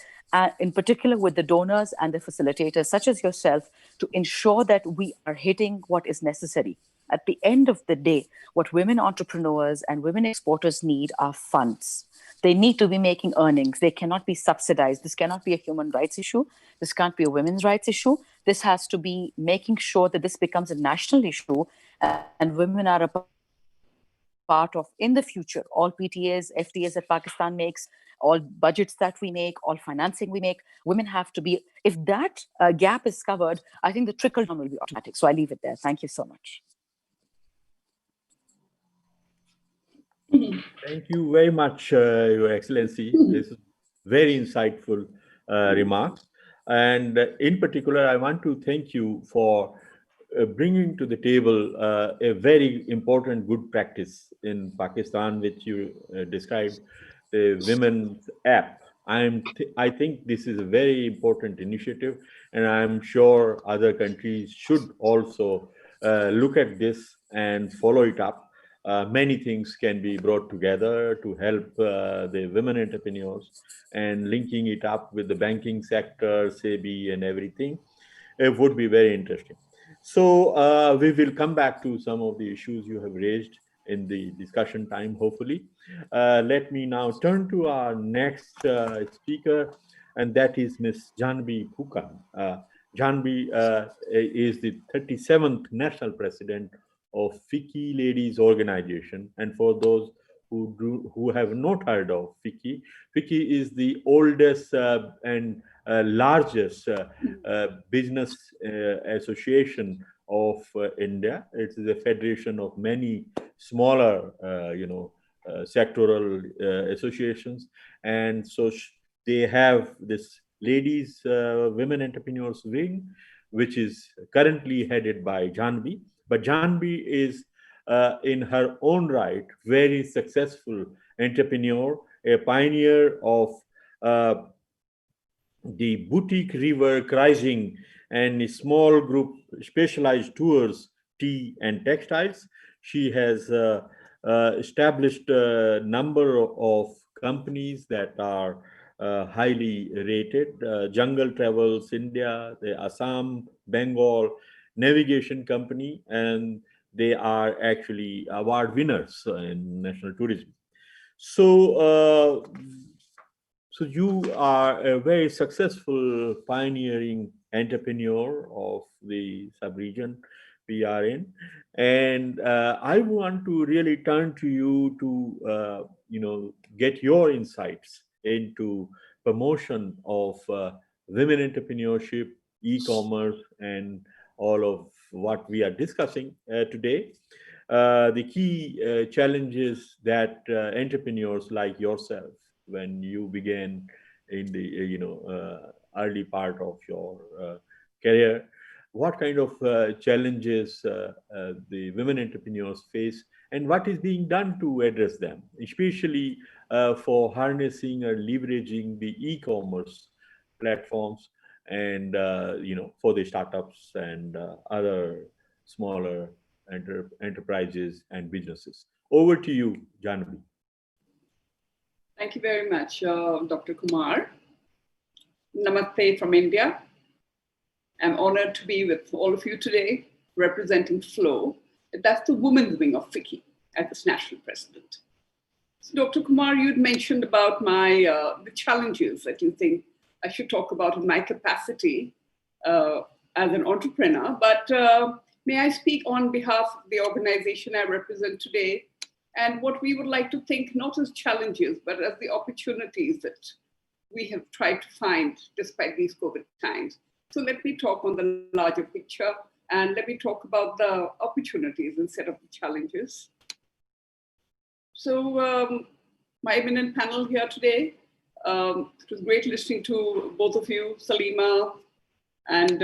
in particular with the donors and the facilitators, such as yourself, to ensure that we are hitting what is necessary. At the end of the day, what women entrepreneurs and women exporters need are funds. They need to be making earnings. They cannot be subsidized. This cannot be a human rights issue. This can't be a women's rights issue. This has to be making sure that this becomes a national issue, and women are a part of, in the future, all PTAs, FTAs that Pakistan makes, all budgets that we make, all financing we make. Women have to be, if that gap is covered, I think the trickle down will be automatic. So I leave it there. Thank you so much. Thank you very much, Your Excellency. This is very insightful remarks. And in particular, I want to thank you for bringing to the table a very important good practice in Pakistan, which you described, the Women's App. I think this is a very important initiative, and I'm sure other countries should also look at this and follow it up. Many things can be brought together to help the women entrepreneurs, and linking it up with the banking sector, SEBI, and everything. It would be very interesting. So we will come back to some of the issues you have raised in the discussion time, hopefully. Let me now turn to our next speaker, and that is Ms. Janvi Phukan. Janvi is the 37th National President of FICCI Ladies Organization. And for those who have not heard of FICCI, FICCI is the oldest and largest business association of India. It is a federation of many smaller, sectoral associations, and so they have this Ladies Women Entrepreneurs Wing, which is currently headed by Janvi. But Janvi is, in her own right, very successful entrepreneur, a pioneer of uh, the boutique river cruising and a small group specialized tours, tea and textiles. She has established a number of companies that are highly rated. Jungle Travels India, the Assam, Bengal Navigation Company, and they are actually award winners in national tourism. So, so you are a very successful pioneering entrepreneur of the sub-region we are in, and I want to really turn to you to get your insights into promotion of women entrepreneurship, e-commerce, and all of what we are discussing today. The key challenges that entrepreneurs like yourself, when you began in the early part of your career, what kind of challenges the women entrepreneurs face, and what is being done to address them, especially for harnessing or leveraging the e-commerce platforms, and for the startups and other smaller enterprises and businesses. Over to you, Janvi. Thank you very much, Dr. Kumar. Namaste from India. I'm honored to be with all of you today, representing FLOW. That's the women's wing of FICCI as its national president. So, Dr. Kumar, you'd mentioned about the challenges that you think I should talk about in my capacity as an entrepreneur. But may I speak on behalf of the organization I represent today, and what we would like to think not as challenges, but as the opportunities that we have tried to find despite these COVID times. So let me talk on the larger picture, and let me talk about the opportunities instead of the challenges. So my eminent panel here today, it was great listening to both of you, Salima and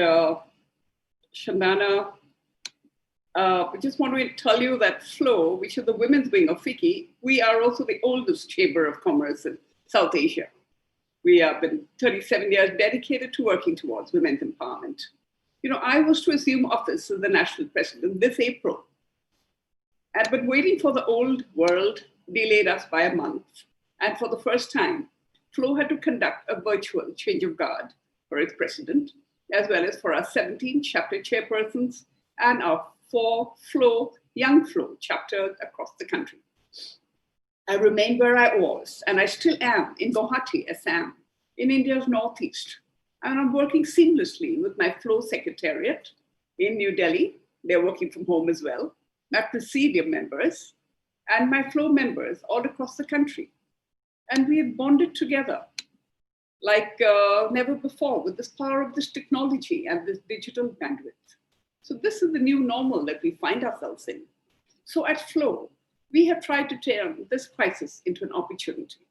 Shandana. I just want to tell you that FLOW, which is the women's wing of FICCI, we are also the oldest chamber of commerce in South Asia. We have been 37 years dedicated to working towards women's empowerment. You know, I was to assume office as the national president this April. But waiting for the old world delayed us by a month. And for the first time, FLOW had to conduct a virtual change of guard for its president, as well as for our 17 chapter chairpersons and our 4 FLOW, young FLOW chapters across the country. I remain where I was, and I still am, in Guwahati, Assam, in India's northeast. And I'm working seamlessly with my FLOW secretariat in New Delhi. They're working from home as well. My presidium members and my FLOW members all across the country. And we have bonded together like never before with this power of this technology and this digital bandwidth. So this is the new normal that we find ourselves in. So at FLOW, we have tried to turn this crisis into an opportunity.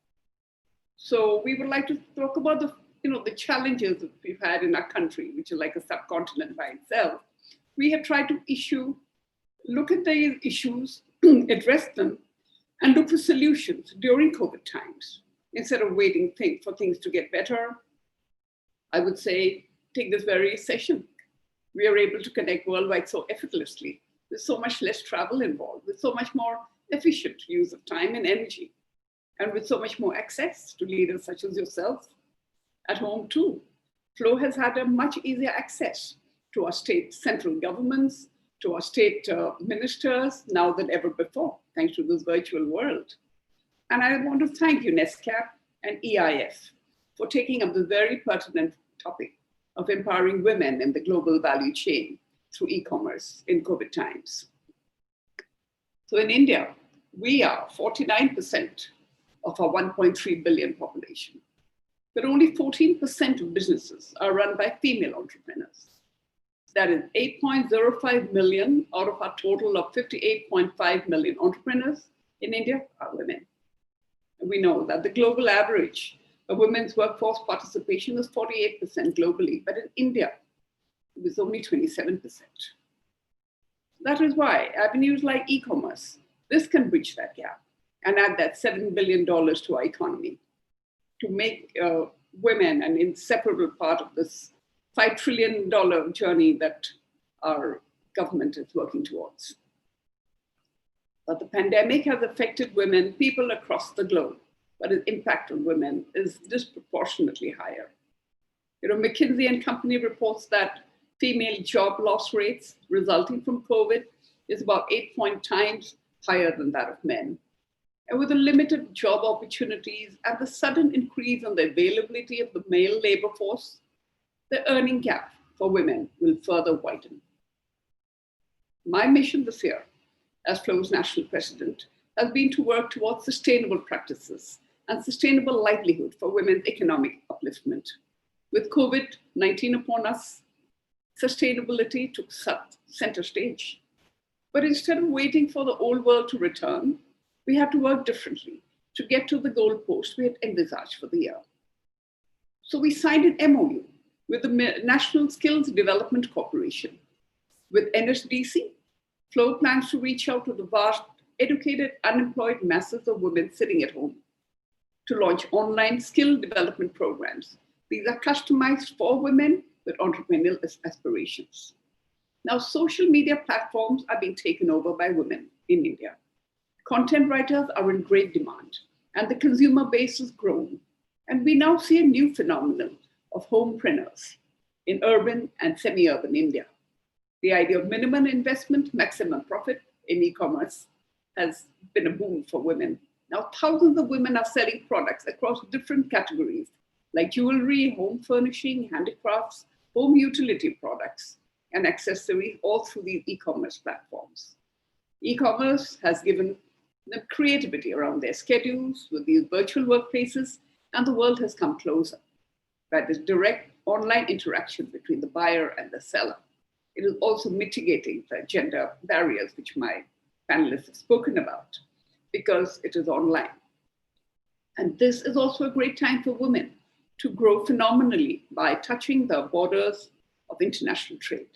So we would like to talk about the challenges that we've had in our country, which is like a subcontinent by itself. We have tried to look at the issues, address them, and look for solutions during COVID times. Instead of waiting for things to get better, I would say, take this very session. We are able to connect worldwide so effortlessly, with so much less travel involved, with so much more efficient use of time and energy, and with so much more access to leaders such as yourself at home too. FLOW has had a much easier access to our state central governments, to our state ministers now than ever before, thanks to this virtual world. And I want to thank you, NESCAP and EIF, for taking up the very pertinent topic of empowering women in the global value chain through e-commerce in COVID times. So in India, we are 49% of our 1.3 billion population, but only 14% of businesses are run by female entrepreneurs. That is 8.05 million out of our total of 58.5 million entrepreneurs in India are women. And we know that the global average A women's workforce participation is 48% globally, but in India, it was only 27%. That is why avenues like e-commerce, this can bridge that gap and add that $7 billion to our economy to make women an inseparable part of this $5 trillion journey that our government is working towards. But the pandemic has affected women, people across the globe, but its impact on women is disproportionately higher. McKinsey and Company reports that female job loss rates resulting from COVID is about 8 times higher than that of men. And with the limited job opportunities and the sudden increase in the availability of the male labor force, the earning gap for women will further widen. My mission this year, as Flow's national president, has been to work towards sustainable practices and sustainable livelihood for women's economic upliftment. With COVID-19 upon us, sustainability took center stage. But instead of waiting for the old world to return, we had to work differently to get to the goalpost we had envisaged for the year. So we signed an MOU with the National Skills Development Corporation. With NSDC, Flow plans to reach out to the vast, educated, unemployed masses of women sitting at home to launch online skill development programs. These are customized for women with entrepreneurial aspirations. Now, social media platforms are being taken over by women in India. Content writers are in great demand, and the consumer base has grown. And we now see a new phenomenon of homepreneurs in urban and semi-urban India. The idea of minimum investment, maximum profit in e-commerce has been a boom for women. Now, thousands of women are selling products across different categories, like jewelry, home furnishing, handicrafts, home utility products, and accessories, all through these e-commerce platforms. E-commerce has given them creativity around their schedules with these virtual workplaces, and the world has come closer by this direct online interaction between the buyer and the seller. It is also mitigating the gender barriers, which my panelists have spoken about, because it is online. And this is also a great time for women to grow phenomenally by touching the borders of international trade.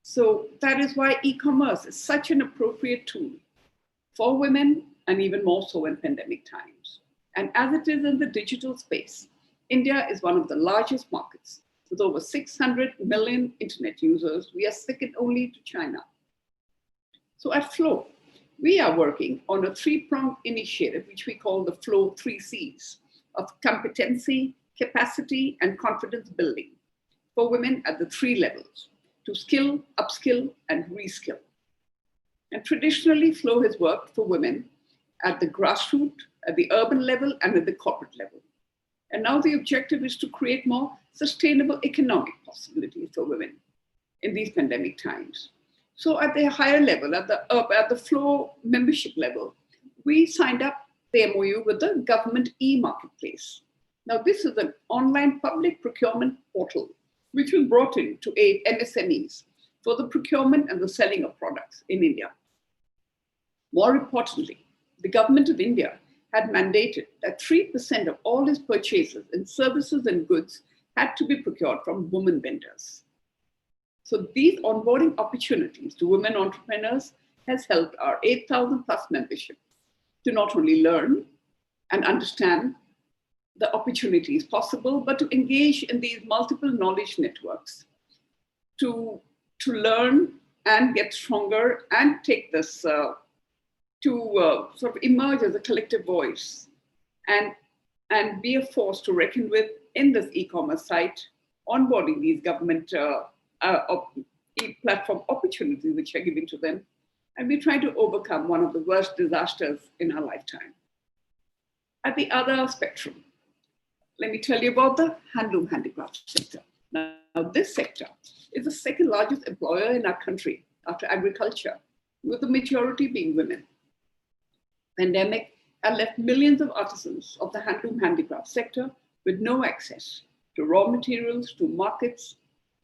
So that is why e-commerce is such an appropriate tool for women, and even more so in pandemic times. And as it is in the digital space, India is one of the largest markets with over 600 million internet users. We are second only to China. So at Flow, we are working on a three-pronged initiative, which we call the Flow 3Cs of competency, capacity, and confidence building for women at the three levels: to skill, upskill, and reskill. And traditionally, Flow has worked for women at the grassroots, at the urban level, and at the corporate level. And now the objective is to create more sustainable economic possibilities for women in these pandemic times. So at the higher level, at the Flow membership level, we signed up the MOU with the government e-marketplace. Now this is an online public procurement portal, which was brought in to aid MSMEs for the procurement and the selling of products in India. More importantly, the government of India had mandated that 3% of all its purchases in services and goods had to be procured from women vendors. So these onboarding opportunities to women entrepreneurs has helped our 8,000 plus membership to not only learn and understand the opportunities possible, but to engage in these multiple knowledge networks to learn and get stronger and take this to sort of emerge as a collective voice and be a force to reckon with in this e-commerce site, onboarding these government platform opportunities which are given to them. And we're trying to overcome one of the worst disasters in our lifetime. At the other spectrum, let me tell you about the handloom handicraft sector. Now, this sector is the second largest employer in our country after agriculture, with the majority being women. Pandemic had left millions of artisans of the handloom handicraft sector with no access to raw materials, to markets,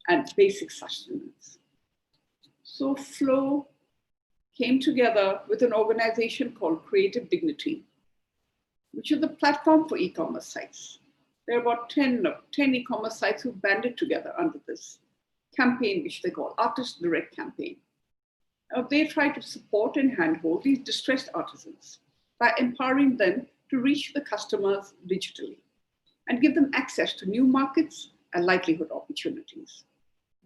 and basic sustenance. So Flow came together with an organization called Creative Dignity, which is the platform for e-commerce sites. There are about 10 e-commerce sites who banded together under this campaign, which they call Artist Direct Campaign. Now, they try to support and handhold these distressed artisans by empowering them to reach the customers digitally and give them access to new markets and livelihood opportunities.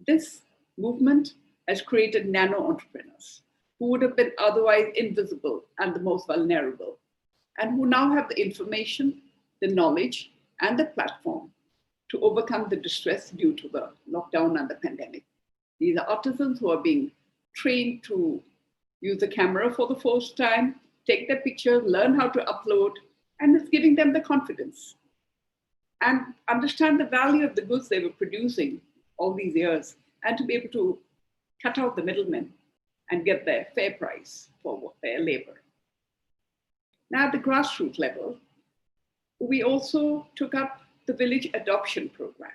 This movement has created nano entrepreneurs who would have been otherwise invisible and the most vulnerable, and who now have the information, the knowledge, and the platform to overcome the distress due to the lockdown and the pandemic. These are artisans who are being trained to use the camera for the first time, take their pictures, learn how to upload, and it's giving them the confidence and understand the value of the goods they were producing all these years, and to be able to cut out the middlemen and get their fair price for their labor. Now, at the grassroots level, we also took up the village adoption program.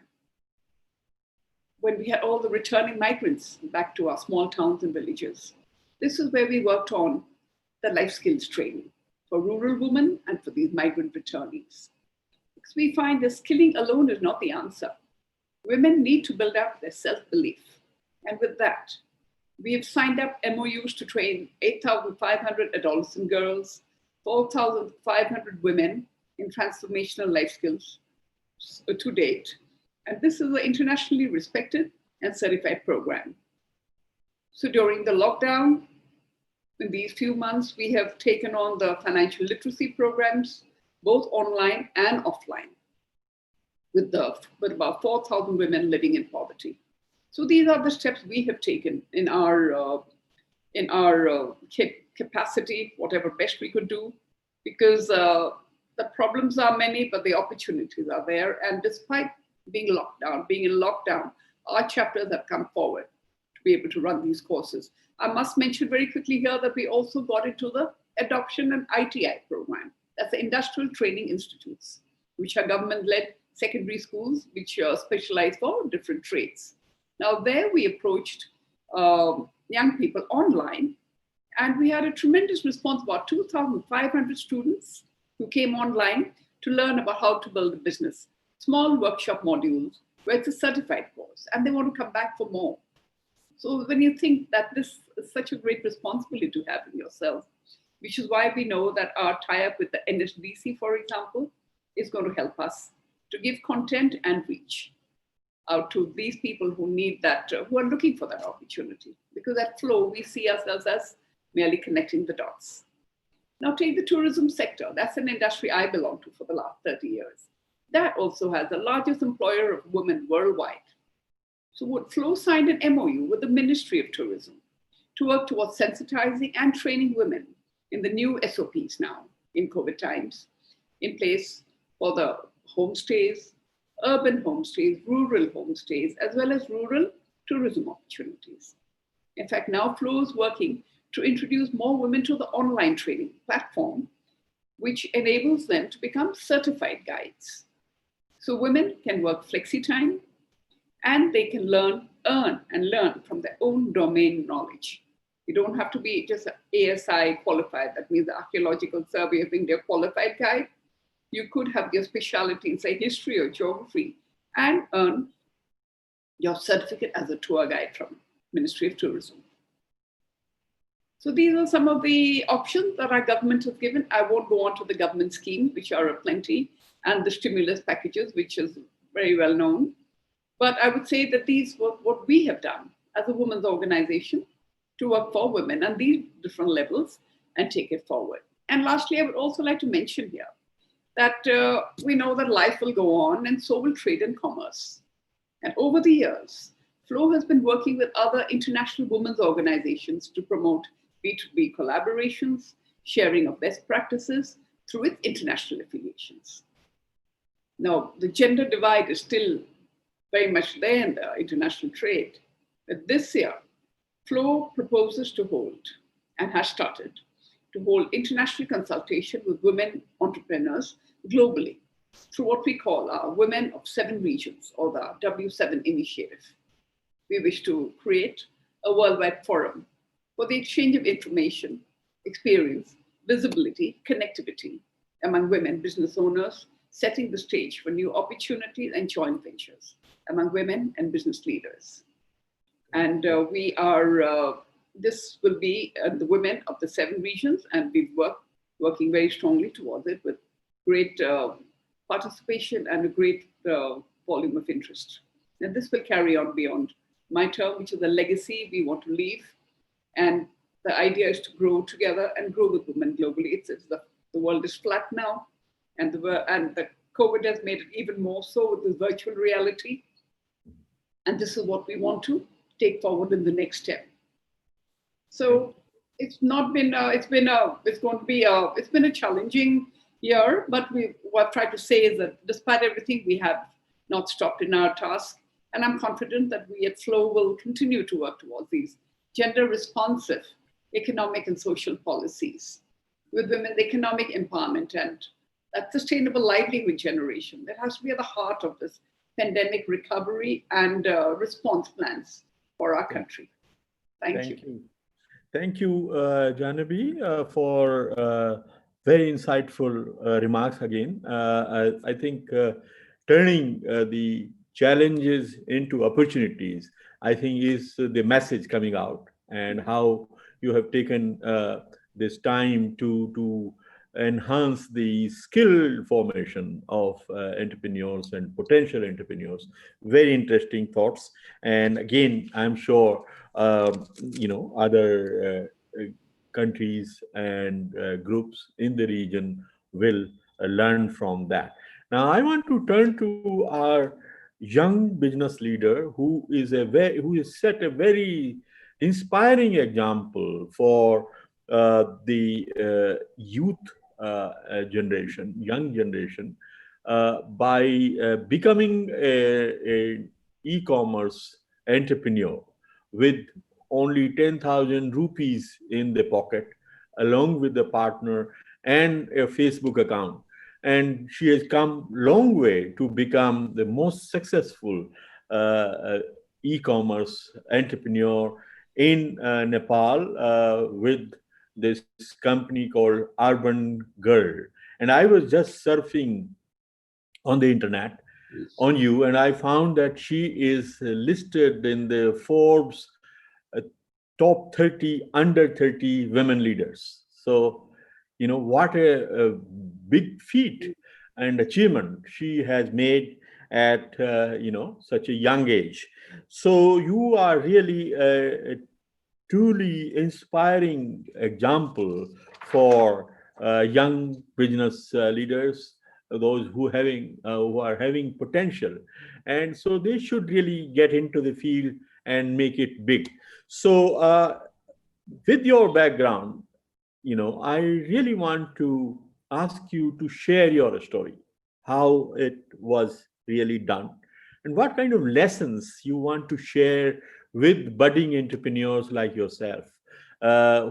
When we had all the returning migrants back to our small towns and villages, this is where we worked on the life skills training for rural women and for these migrant returnees. Because we find that skilling alone is not the answer. Women need to build up their self-belief. And with that, we have signed up MOUs to train 8,500 adolescent girls, 4,500 women in transformational life skills to date. And this is an internationally respected and certified program. So during the lockdown, in these few months, we have taken on the financial literacy programs, both online and offline, with about 4,000 women living in poverty. So these are the steps we have taken in our capacity, whatever best we could do, because the problems are many, but the opportunities are there. And despite being in lockdown, our chapters have come forward to be able to run these courses. I must mention very quickly here that we also got into the adoption and ITI program. That's the Industrial Training Institutes, which are government-led secondary schools, which specialize for different trades. Now there we approached young people online, and we had a tremendous response, about 2,500 students who came online to learn about how to build a business. Small workshop modules where it's a certified course, and they want to come back for more. So when you think that this is such a great responsibility to have in yourself, which is why we know that our tie-up with the NSDC, for example, is going to help us to give content and reach out to these people who need that, who are looking for that opportunity. Because at Flow, we see ourselves as merely connecting the dots. Now take the tourism sector. That's an industry I belong to for the last 30 years. That also has the largest employer of women worldwide. So what Flow signed an MOU with the Ministry of Tourism to work towards sensitizing and training women in the new SOPs now in COVID times, in place for the homestays, urban homestays, rural homestays, as well as rural tourism opportunities. In fact, now Flow is working to introduce more women to the online training platform, which enables them to become certified guides. So women can work flexi time, and they can earn and learn from their own domain knowledge. You don't have to be just an ASI qualified, that means the Archaeological Survey of India qualified guide. You could have your specialty in, say, history or geography, and earn your certificate as a tour guide from Ministry of Tourism. So these are some of the options that our government has given. I won't go on to the government schemes, which are plenty, and the stimulus packages, which is very well known. But I would say that these were what we have done as a women's organization to work for women on these different levels and take it forward. And lastly, I would also like to mention here that we know that life will go on, and so will trade and commerce. And over the years, Flow has been working with other international women's organizations to promote B2B collaborations, sharing of best practices through its international affiliations. Now, the gender divide is still very much there in the international trade. But this year, Flow proposes to hold, and has started, to hold international consultation with women entrepreneurs globally through what we call our Women of 7 Regions, or the W7 initiative. We wish to create a worldwide forum for the exchange of information, experience, visibility, connectivity among women business owners, setting the stage for new opportunities and joint ventures among women and business leaders. And this will be the women of the 7 regions, and we've working very strongly towards it with great participation and a great volume of interest. And this will carry on beyond my term, which is a legacy we want to leave. And the idea is to grow together and grow with women globally. The world is flat now, and the COVID has made it even more so with this virtual reality. And this is what we want to take forward in the next step. So it's been a challenging year, but what I've tried to say is that despite everything, we have not stopped in our task. And I'm confident that we at Flow will continue to work towards these gender responsive economic and social policies with women's economic empowerment and that sustainable livelihood generation that has to be at the heart of this pandemic recovery and response plans for our country. Thank you. Thank you, Janabi, for very insightful remarks again. I think turning the challenges into opportunities, I think is the message coming out, and how you have taken this time to enhance the skill formation of entrepreneurs and potential entrepreneurs. Very interesting thoughts. And again, I'm sure other countries and groups in the region will learn from that. Now, I want to turn to our young business leader who has set a very inspiring example for the youth young generation, by becoming a e-commerce entrepreneur with only 10,000 rupees in the pocket, along with the partner and a Facebook account. And she has come a long way to become the most successful e-commerce entrepreneur in Nepal with this company called Urban Girl. And I was just surfing on the internet on you, and I found that she is listed in the Forbes top 30 under 30 women leaders. So, what a big feat and achievement she has made at such a young age. So you are really a truly inspiring example for young business leaders, those who are having potential, and so they should really get into the field and make it big. So with your background, I really want to ask you to share your story, how it was really done, and what kind of lessons you want to share with budding entrepreneurs like yourself,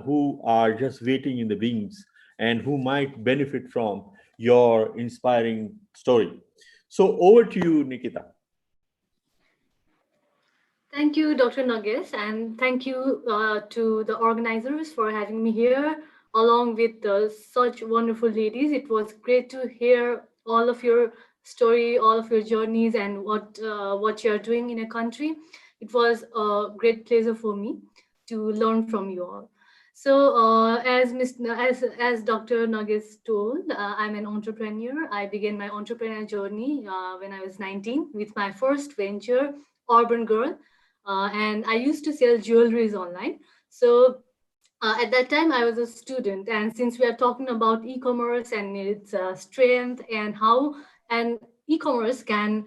who are just waiting in the wings and who might benefit from your inspiring story. So over to you, Nikita. Thank you, Dr. Nagesh, and thank you to the organizers for having me here, along with such wonderful ladies. It was great to hear all of your story, all of your journeys, and what you're doing in a country. It was a great pleasure for me to learn from you all. So, as Dr. Nagesh told, I'm an entrepreneur. I began my entrepreneur journey when I was 19 with my first venture, Urban Girl. And I used to sell jewelries online. So at that time, I was a student. And since we are talking about e-commerce and its strength and how an e-commerce can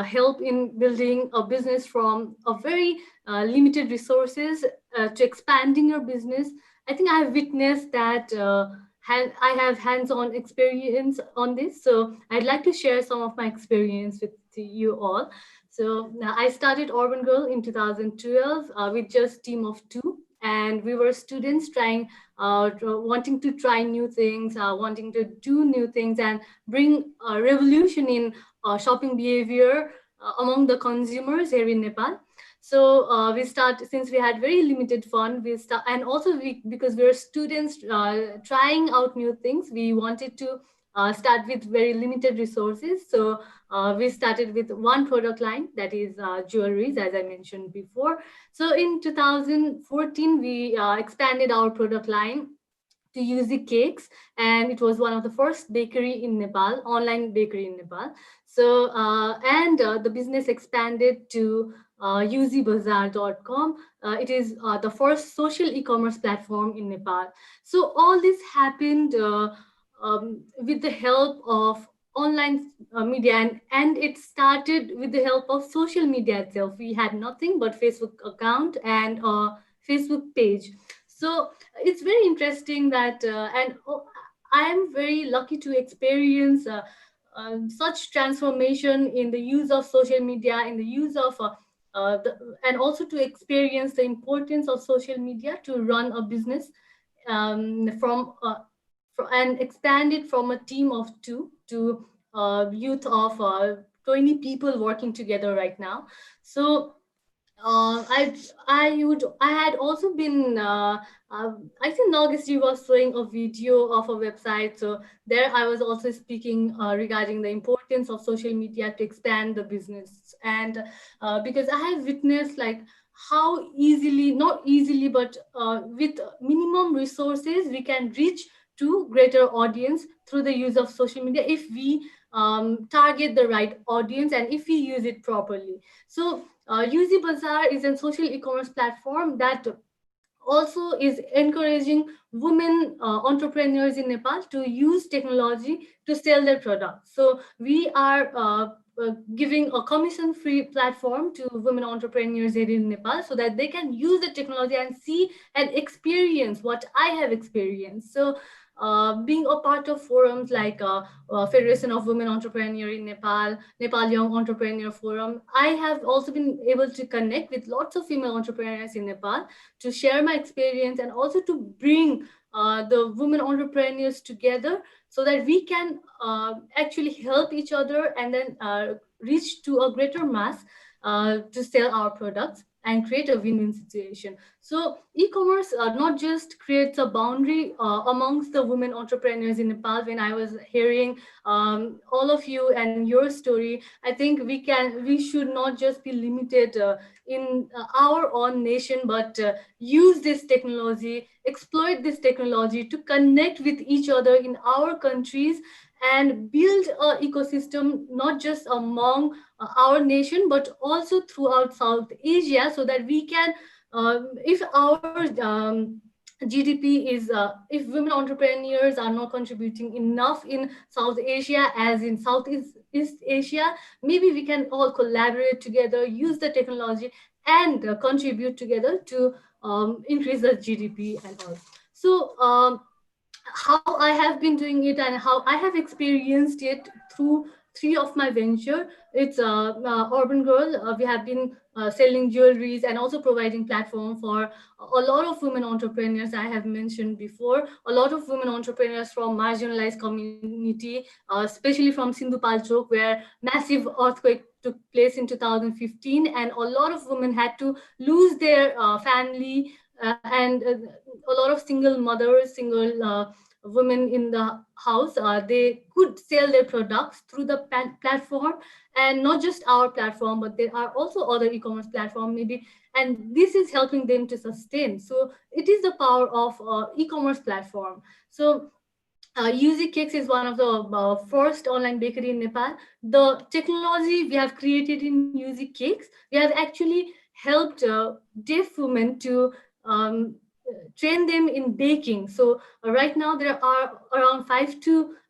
help in building a business from a very limited resources to expanding your business, I think I have witnessed that I have hands-on experience on this. So I'd like to share some of my experience with you all. So I started Urban Girl in 2012 with just team of 2, and we were students wanting to try new things, wanting to do new things and bring a revolution in shopping behavior among the consumers here in Nepal. So since we had very limited fund, and also because we were students trying out new things, we wanted to start with very limited resources. So we started with one product line, that is jewelries, as I mentioned before. So in 2014, we expanded our product line to Yuzi cakes, and it was one of the first bakery in Nepal, online bakery in Nepal. So the business expanded to uzibazar.com. It is the first social e-commerce platform in Nepal. So all this happened with the help of online media, and it started with the help of social media itself. We had nothing but Facebook account and Facebook page. So it's very interesting that I am very lucky to experience such transformation in the use of social media, in the use of and also to experience the importance of social media to run a business and expand it from a team of 2 to youth of 20 people working together right now. So I had also been I think Nagasri was showing a video of a website. So there I was also speaking regarding the importance of social media to expand the business, and because I have witnessed like how easily, not easily, but with minimum resources we can reach to greater audience through the use of social media if we target the right audience and if we use it properly. So UZ Bazaar is a social e-commerce platform that also is encouraging women entrepreneurs in Nepal to use technology to sell their products. So we are giving a commission-free platform to women entrepreneurs here in Nepal so that they can use the technology and see and experience what I have experienced. So being a part of forums like Federation of Women Entrepreneur in Nepal, Nepal Young Entrepreneur Forum, I have also been able to connect with lots of female entrepreneurs in Nepal to share my experience and also to bring the women entrepreneurs together so that we can actually help each other and then reach to a greater mass to sell our products and create a win-win situation. So e-commerce not just creates a boundary amongst the women entrepreneurs in Nepal. When I was hearing all of you and your story, I think we should not just be limited in our own nation, but use this technology, exploit this technology to connect with each other in our countries and build an ecosystem not just among our nation but also throughout South Asia, so that we can if our GDP is if women entrepreneurs are not contributing enough in South Asia as in Southeast Asia, maybe we can all collaborate together, use the technology, and contribute together to increase the GDP and all. So how I have been doing it and how I have experienced it through 3 of my venture. It's Urban Girl. We have been selling jewelries and also providing platform for a lot of women entrepreneurs. I have mentioned before, a lot of women entrepreneurs from marginalized community, especially from Sindhupalchok, where massive earthquake took place in 2015, and a lot of women had to lose their family and a lot of single mothers, single women in the house, they could sell their products through the platform, and not just our platform, but there are also other e-commerce platform maybe, and this is helping them to sustain. So it is the power of e-commerce platform. So UZ Cakes is one of the first online bakery in Nepal. The technology we have created in UZ Cakes, we have actually helped deaf women to train them in baking. So right now there are around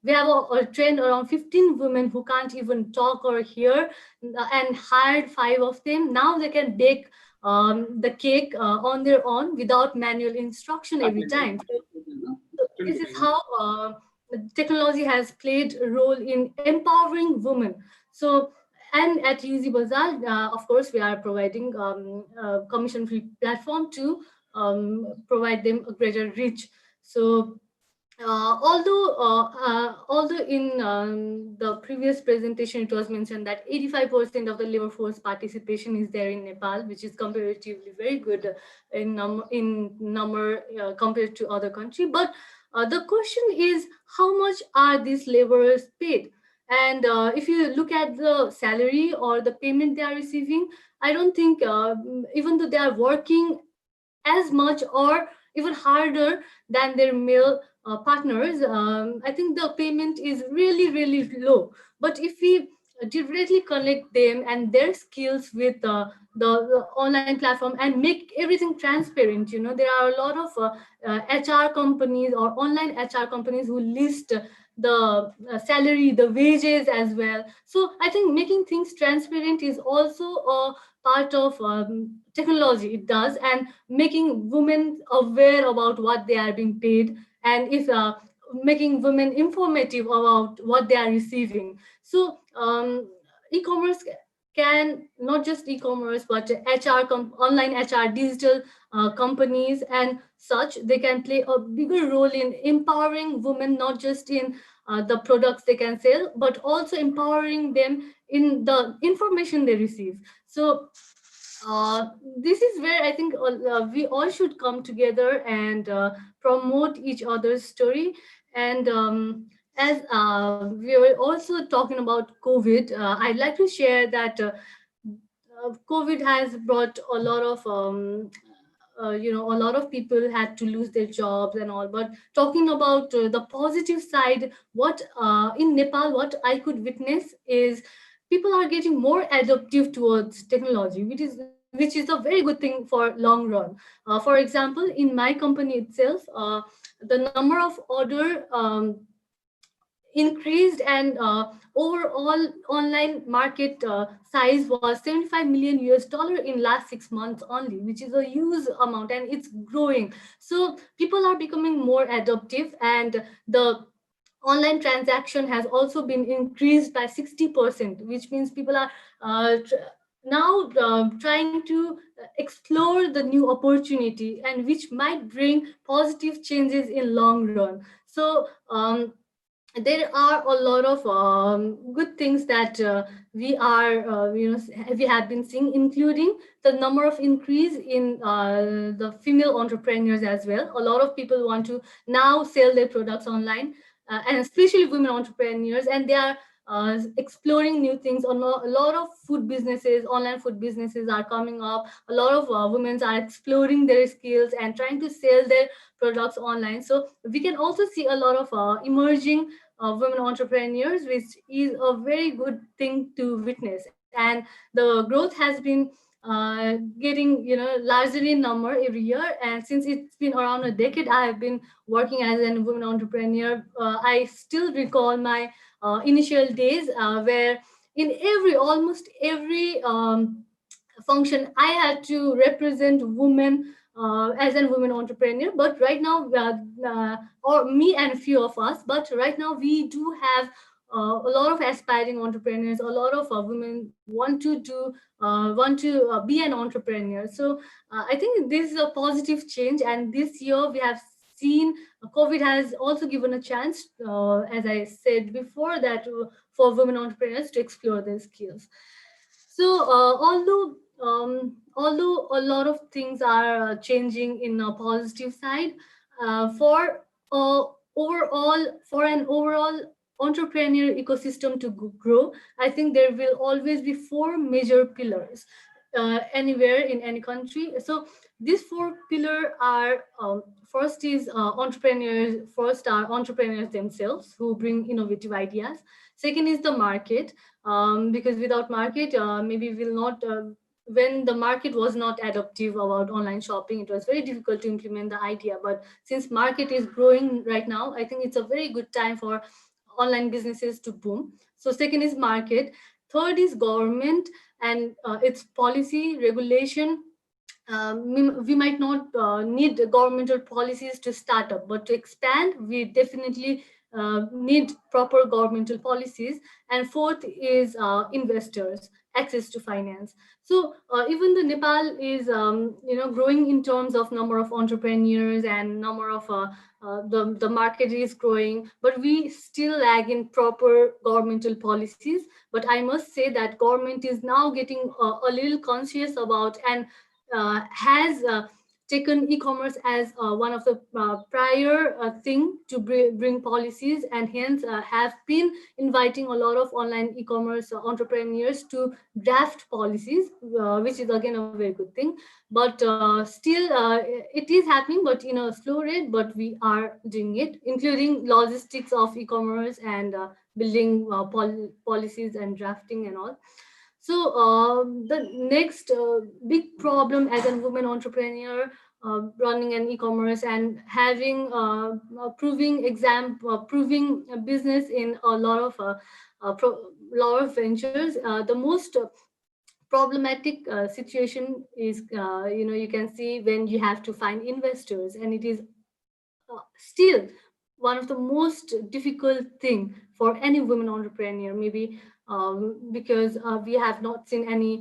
we have trained around 15 women who can't even talk or hear, and hired 5 of them. Now they can bake the cake on their own without manual instruction every time. So this is how technology has played a role in empowering women. So, and at UZ Bazaar, of course, we are providing commission-free platform to provide them a greater reach. So although in the previous presentation it was mentioned that 85% of the labor force participation is there in Nepal, which is comparatively very good in number compared to other country, but the question is, how much are these laborers paid? And if you look at the salary or the payment they are receiving, I don't think, even though they are working as much or even harder than their male partners, I think the payment is really, really low. But if we directly connect them and their skills with the online platform and make everything transparent, there are a lot of HR companies or online HR companies who list the salary, the wages as well. So I think making things transparent is also a part of technology. It does, and making women aware about what they are being paid, and if making women informative about what they are receiving. So e-commerce can, not just e-commerce but online HR, digital companies and such, they can play a bigger role in empowering women, not just in the products they can sell, but also empowering them in the information they receive. So this is where I think we all should come together and promote each other's story. And as we were also talking about COVID, I'd like to share that COVID has brought a lot of a lot of people had to lose their jobs and all. But talking about the positive side, what in Nepal, what I could witness is people are getting more adaptive towards technology, which is a very good thing for long run. For example, in my company itself, the number of order increased, and overall online market size was 75 million US dollar in last 6 months only, which is a huge amount, and it's growing. So people are becoming more adaptive, and the online transaction has also been increased by 60%, which means people are now trying to explore the new opportunity, and which might bring positive changes in long run. So there are a lot of good things that we are we have been seeing, including the number of increase in the female entrepreneurs as well. A lot of people want to now sell their products online, and especially women entrepreneurs, and they are exploring new things. A lot of food businesses, online food businesses are coming up. A lot of women are exploring their skills and trying to sell their products online. So we can also see a lot of emerging women entrepreneurs, which is a very good thing to witness. And the growth has been getting larger in number every year. And since it's been around a decade, I have been working as a women entrepreneur. I still recall my initial days, where in almost every function I had to represent women as a women entrepreneur. But right now, or me and few of us, but right now we do have a lot of aspiring entrepreneurs. A lot of women want to be an entrepreneur. So I think this is a positive change, and this year we have seen COVID has also given a chance, as I said before, that for women entrepreneurs to explore their skills. So although a lot of things are changing in a positive side, uh, for an overall entrepreneur ecosystem to grow, I think there will always be four major pillars anywhere in any country. So these four pillars are, first is entrepreneurs. First are entrepreneurs themselves who bring innovative ideas. Second is the market, because without market, maybe will not. When the market was not adaptive about online shopping, it was very difficult to implement the idea. But since market is growing right now, I think it's a very good time for online businesses to boom. So second is market. Third is government and its policy regulation. We might not need governmental policies to start up, but to expand, we definitely need proper governmental policies. And fourth is investors, access to finance. So even the Nepal is growing in terms of number of entrepreneurs and number of the market is growing, but we still lag in proper governmental policies. But I must say that government is now getting a little conscious about, and has taken e-commerce as one of the prior thing to bring policies, and hence have been inviting a lot of online e-commerce entrepreneurs to draft policies, which is again a very good thing. But still, it is happening, but in a slow rate. But we are doing it, including logistics of e-commerce and building policies and drafting and all. So the next big problem as a woman entrepreneur running an e-commerce and having proving a business in a lot of ventures, the most problematic situation is, you can see when you have to find investors, and it is still one of the most difficult thing for any women entrepreneur, maybe because we have not seen any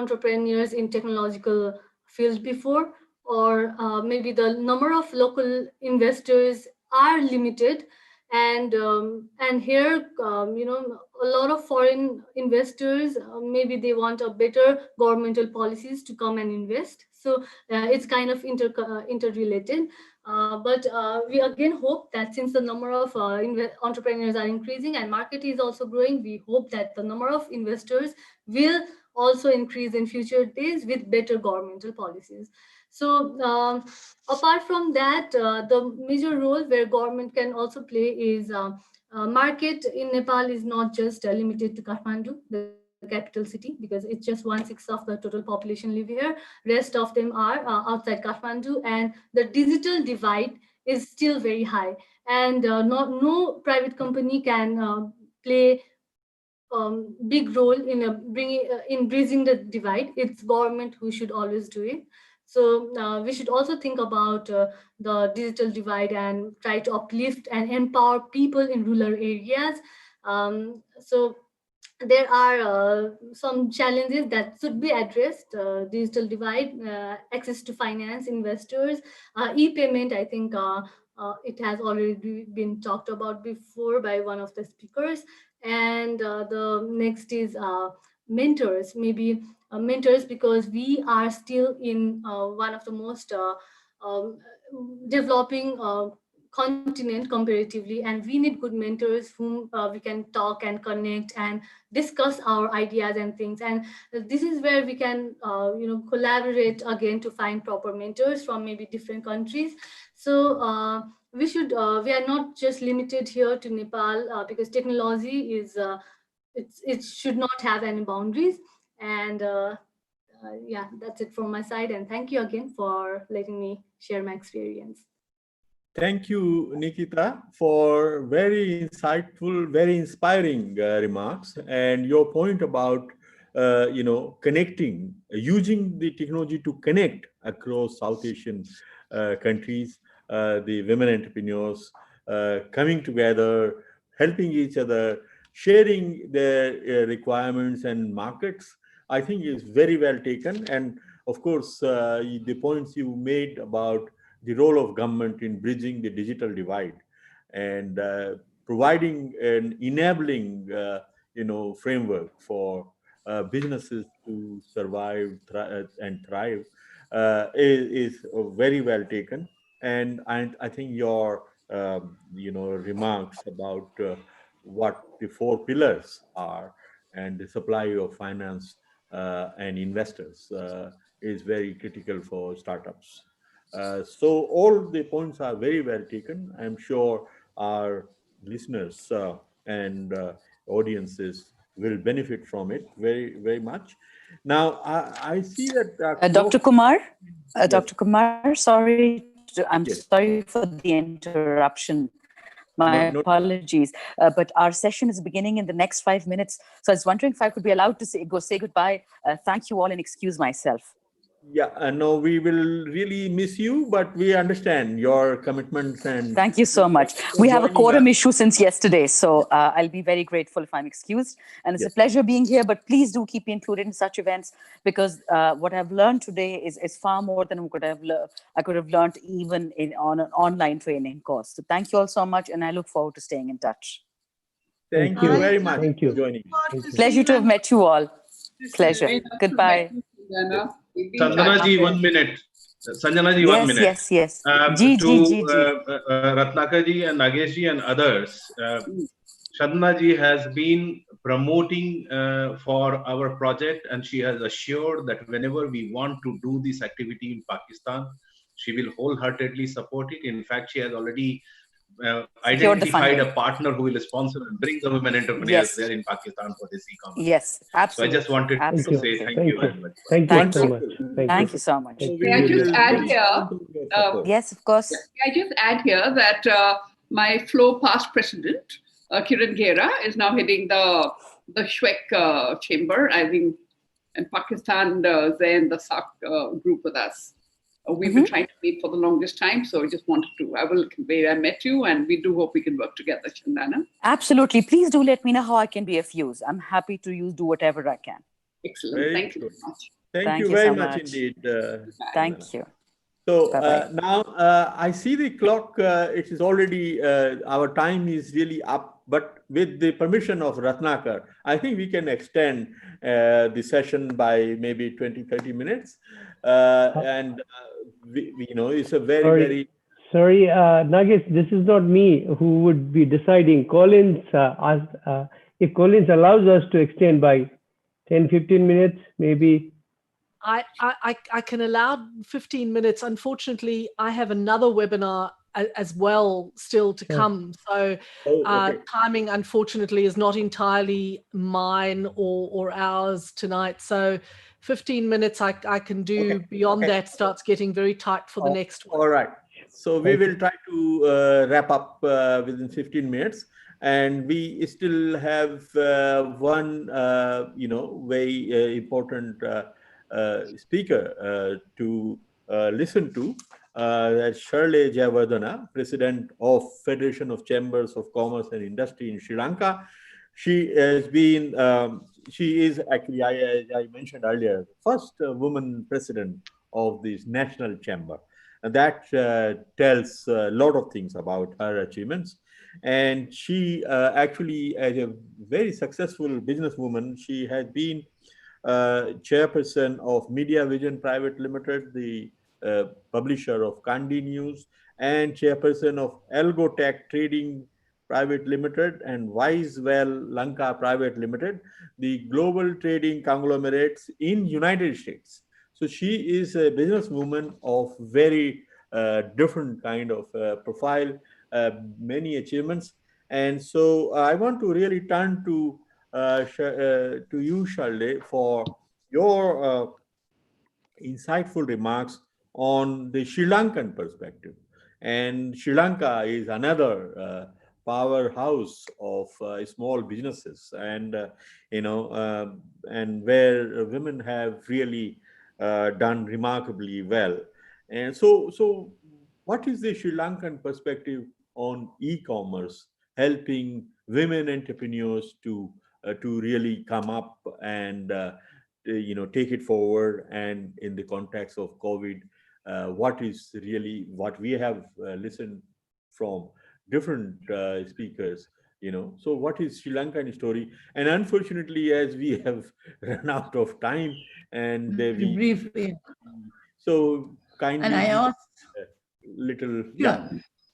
entrepreneurs in technological field before, or maybe the number of local investors are limited. And here, a lot of foreign investors, maybe they want a better governmental policies to come and invest. So it's kind of interrelated. But we again hope that since the number of entrepreneurs are increasing and market is also growing, we hope that the number of investors will also increase in future days with better governmental policies. So apart from that, the major role where government can also play is market in Nepal is not just limited to Kathmandu, the capital city, because it's just 1/6 of the total population live here. Rest of them are outside Kathmandu, and the digital divide is still very high. And no private company can play big role in bridging the divide. It's government who should always do it. So we should also think about the digital divide and try to uplift and empower people in rural areas. So there are some challenges that should be addressed: digital divide, access to finance, investors, e-payment. I think it has already been talked about before by one of the speakers. And the next is mentors, maybe mentors, because we are still in one of the most um, developing continent comparatively, and we need good mentors whom we can talk and connect and discuss our ideas and things. And this is where we can collaborate again to find proper mentors from maybe different countries. So we are not just limited here to Nepal, because technology is it should not have any boundaries. And yeah, that's it from my side, and thank you again for letting me share my experience. Thank you, Nikita, for very insightful, very inspiring remarks. And your point about, connecting, using the technology to connect across South Asian countries, the women entrepreneurs coming together, helping each other, sharing their requirements and markets, I think is very well taken. And of course, the points you made about the role of government in bridging the digital divide and providing an enabling, framework for businesses to survive and thrive is very well taken. And I think your, remarks about what the four pillars are and the supply of finance and investors is very critical for startups. So all the points are very well taken. I'm sure our listeners and audiences will benefit from it very, very much. Now, I see that Dr. Kumar, Yes. Dr. Kumar, I'm Yes. sorry for the interruption. My apologies. But our session is beginning in the next 5 minutes. So I was wondering if I could be allowed to say goodbye. Thank you all and excuse myself. Yeah, no, we will really miss you, but we understand your commitments and thank you so much. We have a quorum issue since yesterday, so I'll be very grateful if I'm excused. And it's a pleasure being here, but please do keep me included in such events, because what I've learned today is far more than I could have learned even on an online training course. So thank you all so much, and I look forward to staying in touch. Thank you very much for joining. Pleasure to have met you all. Pleasure. Goodbye. Yes. Sanjana ji, 1 minute. Sanjana ji, 1 minute. Yes. To Ratnakar ji and Nagesh ji and others, Sadhana ji has been promoting for our project, and she has assured that whenever we want to do this activity in Pakistan, she will wholeheartedly support it. In fact, she has already identified a partner who will sponsor and bring the women entrepreneurs there in Pakistan for this e-commerce. Yes, absolutely. So I just wanted to say thank you very much. Thank you so much. Thank you so much. May I just add here? Yes, of course. May I just add here that my Flow past president, Kiran Gera, is now heading the Shwek chamber. I think in Pakistan, they're in the SAC group with us. We've been trying to meet for the longest time, so I just wanted to, I will convey I met you, and we do hope we can work together, Chandana. Absolutely. Please do let me know how I can be of use. I'm happy to do whatever I can. Excellent. Thank you very much. Thank you very much indeed. Thank you. So now I see the clock. It is already, our time is really up, but with the permission of Ratnakar, I think we can extend the session by maybe 20-30 minutes. It's a very... Sorry, Nagesh, this is not me who would be deciding. Collins, if Collins allows us to extend by 10-15 minutes, maybe. I can allow 15 minutes. Unfortunately, I have another webinar as well still to come. So timing, unfortunately, is not entirely mine or ours tonight. So 15 minutes I can do. Beyond that starts getting very tight for the next one. All right. So we will try to wrap up within 15 minutes. And we still have one, very important speaker to listen to. That's Shirley Jayawardena, President of Federation of Chambers of Commerce and Industry in Sri Lanka. She has been, she is actually, as I mentioned earlier, first woman president of this national chamber. And that tells a lot of things about her achievements. And she actually, as a very successful businesswoman, she has been chairperson of Media Vision Private Limited, the publisher of Kandi News, and chairperson of Algotech Trading Private Limited and Wisewell Lanka Private Limited, the global trading conglomerates in United States. So she is a businesswoman of very different kind of profile, many achievements. And so I want to really turn to you, Shirley, for your insightful remarks on the Sri Lankan perspective. And Sri Lanka is another powerhouse of small businesses, and and where women have really done remarkably well. And so what is the Sri Lankan perspective on e-commerce, helping women entrepreneurs to really come up and take it forward? And in the context of COVID, what we have listened from different speakers, so what is Sri Lankan story? And unfortunately, as we have run out of time, and briefly, so kindly, and I asked little,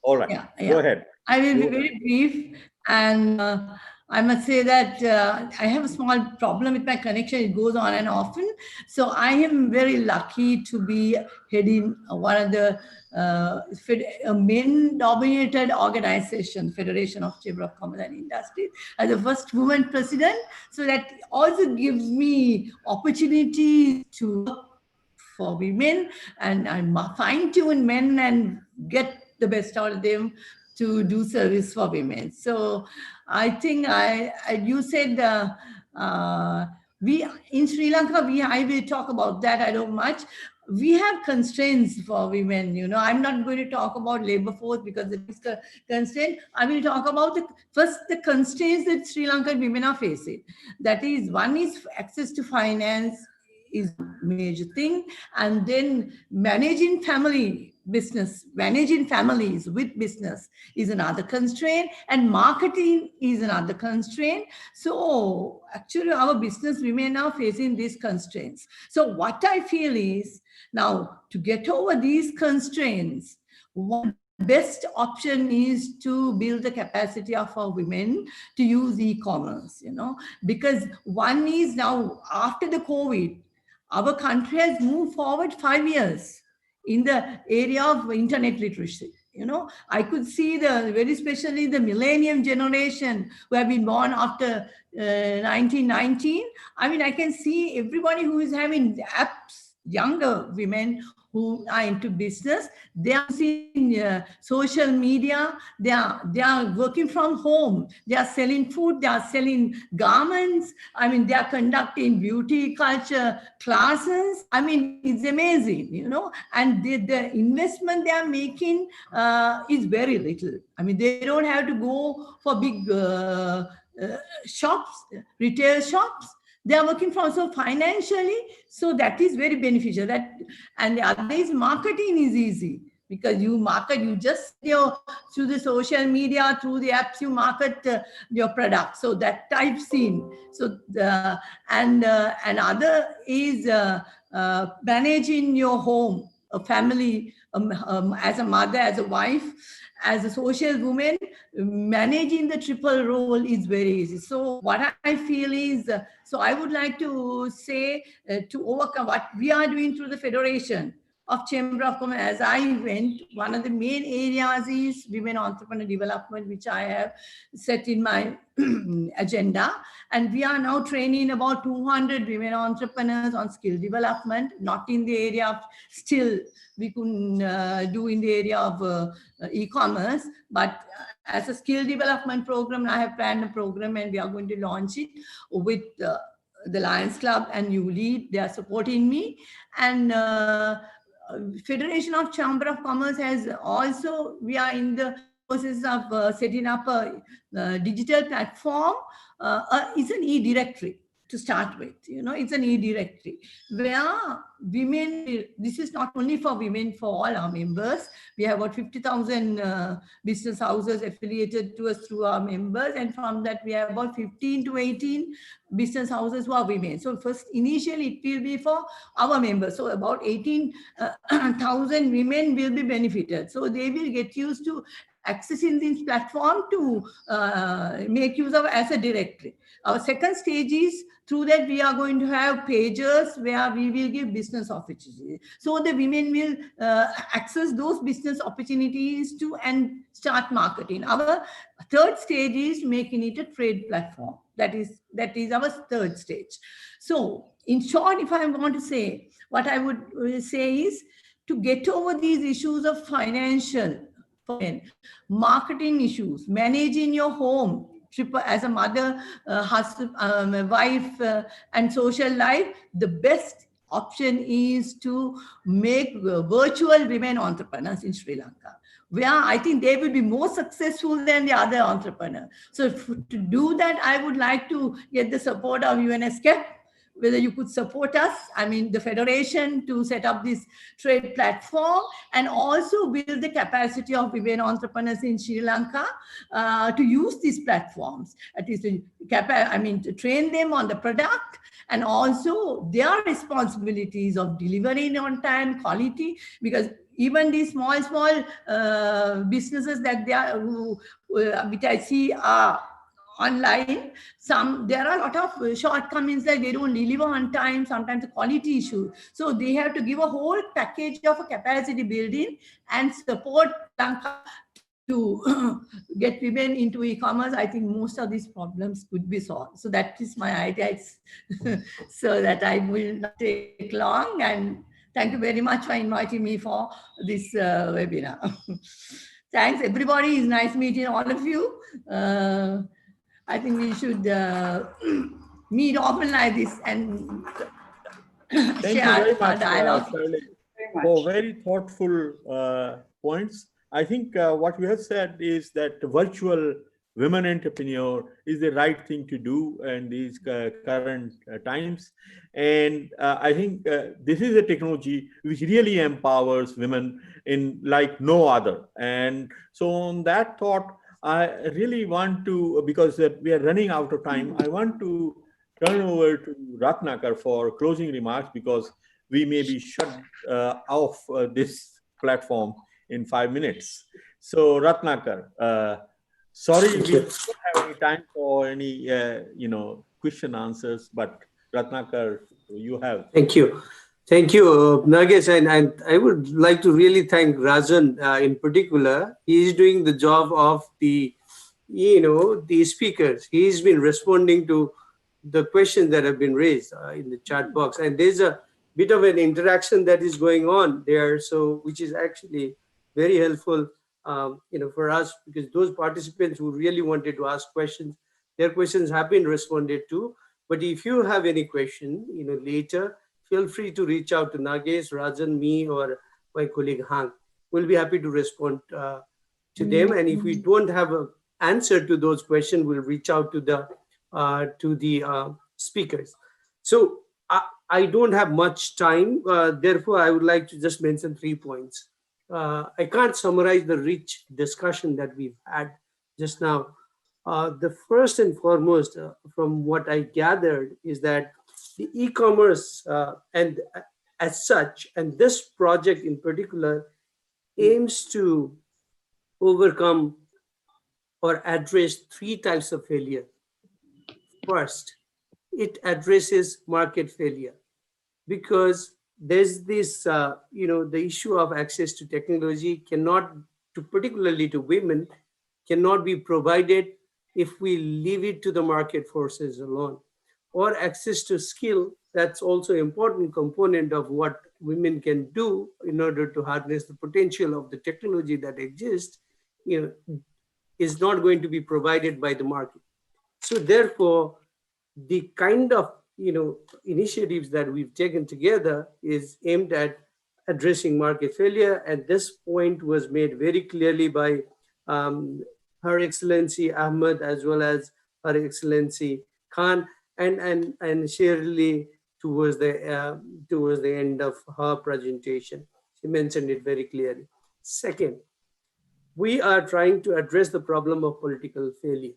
all right, go ahead. I will be very brief, and I must say that I have a small problem with my connection. It goes on and often. So I am very lucky to be heading one of the men-dominated organization, Federation of Chamber of Commerce and Industry, as the first woman president. So that also gives me opportunity to work for women, and I fine-tune men and get the best out of them to do service for women. So I think you said we in Sri Lanka, I will talk about that. I don't much. We have constraints for women. I'm not going to talk about labor force because it's a constraint. I will talk about the constraints that Sri Lankan women are facing. That is, one is access to finance is a major thing, and then managing family business, managing families with business is another constraint, and marketing is another constraint. So actually our business women are facing these constraints. So what I feel is, now to get over these constraints, one best option is to build the capacity of our women to use e-commerce, because one is, now after the COVID, our country has moved forward 5 years in the area of internet literacy. I could see very especially the millennium generation who have been born after 1919. I mean, I can see everybody who is having apps, younger women who are into business, they are using social media, they are working from home, they are selling food, they are selling garments. I mean, they are conducting beauty culture classes. I mean, it's amazing, and the investment they are making is very little. I mean, they don't have to go for big shops, retail shops. They are working from, so financially, so that is very beneficial. And the other is marketing is easy, because you market, you just through the social media, through the apps, you market your product. So that I've seen. So another is managing your home, a family, as a mother, as a wife, as a social woman. Managing the triple role is very easy. So what I feel is, so I would like to say, to overcome what we are doing through the Federation of Chamber of Commerce, as I went, one of the main areas is women entrepreneur development, which I have set in my agenda. And we are now training about 200 women entrepreneurs on skill development, not in the area of, still we couldn't do in the area of e-commerce, but as a skill development program. I have planned a program and we are going to launch it with the Lions Club and You Lead. They are supporting me. And Federation of Chamber of Commerce has also, we are in the process of setting up a digital platform. It's an e-directory to start with. It's an e-directory where women, this is not only for women, for all our members. We have about 50,000 business houses affiliated to us through our members, and from that we have about 15 to 18 business houses who are women. So first, initially it will be for our members. So about 18,000 women will be benefited. So they will get used to accessing this platform to make use of as a directory. Our second stage is, through that we are going to have pages where we will give business opportunities. So the women will access those business opportunities to and start marketing. Our third stage is making it a trade platform. That is our third stage. So in short, if I want to say, what I would say is, to get over these issues of financial, marketing issues, managing your home, as a mother, husband, wife, and social life, the best option is to make virtual women entrepreneurs in Sri Lanka, where I think they will be more successful than the other entrepreneurs. So to do that, I would like to get the support of UNSCAP, whether you could support us, I mean the Federation, to set up this trade platform and also build the capacity of women entrepreneurs in Sri Lanka to use these platforms. At least, to train them on the product and also their responsibilities of delivering on time, quality, because even these small businesses that they are, which I see are online, there are a lot of shortcomings, that they don't deliver on time, sometimes the quality issue. So they have to give a whole package of a capacity building and support Lanka to get women into e-commerce. I think most of these problems could be solved. So that is my idea. So that I will not take long, and thank you very much for inviting me for this webinar. Thanks, everybody. It's nice meeting all of you. I think we should meet often like this and share our dialogue. For very thoughtful points. I think what you have said is that virtual women entrepreneur is the right thing to do in these current times. And I think this is a technology which really empowers women in like no other. And so on that thought, I really want to, because we are running out of time, I want to turn over to Ratnakar for closing remarks, because we may be shut off this platform in 5 minutes. So Ratnakar, sorry, we don't have any time for any question answers, but Ratnakar, you have. Thank you, Nagesh, and I would like to really thank Rajan in particular. He is doing the job of the speakers. He's been responding to the questions that have been raised in the chat box, and there's a bit of an interaction that is going on there, so which is actually very helpful, for us, because those participants who really wanted to ask questions, their questions have been responded to. But if you have any question, later, feel free to reach out to Nagesh, Rajan, me, or my colleague Hank. We'll be happy to respond to them. And if we don't have an answer to those questions, we'll reach out to the speakers. So I don't have much time. Therefore, I would like to just mention 3 points. I can't summarize the rich discussion that we've had just now. The first and foremost, from what I gathered, is that the e-commerce and as such, and this project in particular, aims to overcome or address 3 types of failure. First, it addresses market failure, because there's this, the issue of access to technology cannot, particularly to women, cannot be provided if we leave it to the market forces alone. Or access to skill, that's also an important component of what women can do in order to harness the potential of the technology that exists, is not going to be provided by the market. So therefore, the kind of initiatives that we've taken together is aimed at addressing market failure, and this point was made very clearly by Her Excellency Ahmed, as well as Her Excellency Khan, and Shirley towards the end of her presentation. She mentioned it very clearly. Second, we are trying to address the problem of political failure.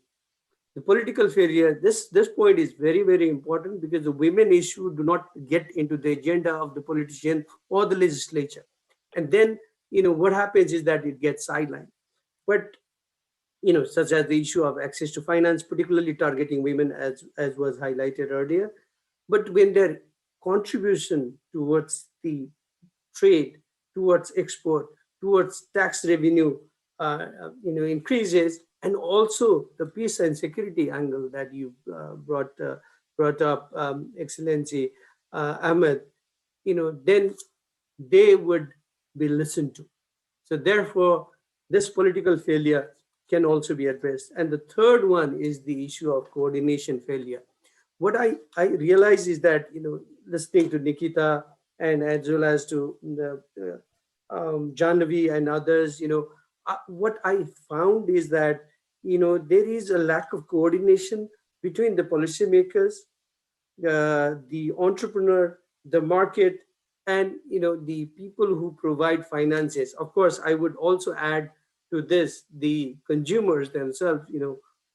The political failure, this point is very, very important, because the women issue do not get into the agenda of the politician or the legislature. And then, what happens is that it gets sidelined. But, such as the issue of access to finance, particularly targeting women, as was highlighted earlier. But when their contribution towards the trade, towards export, towards tax revenue, increases, and also the peace and security angle that you brought up, Excellency Ahmed, then they would be listened to. So therefore, this political failure can also be addressed. And the third one is the issue of coordination failure. What I realize is that, listening to Nikita and as well as to the Jahnavi and others, what I found is that, there is a lack of coordination between the policymakers, the entrepreneur, the market, and the people who provide finances. Of course, I would also add to this the consumers themselves,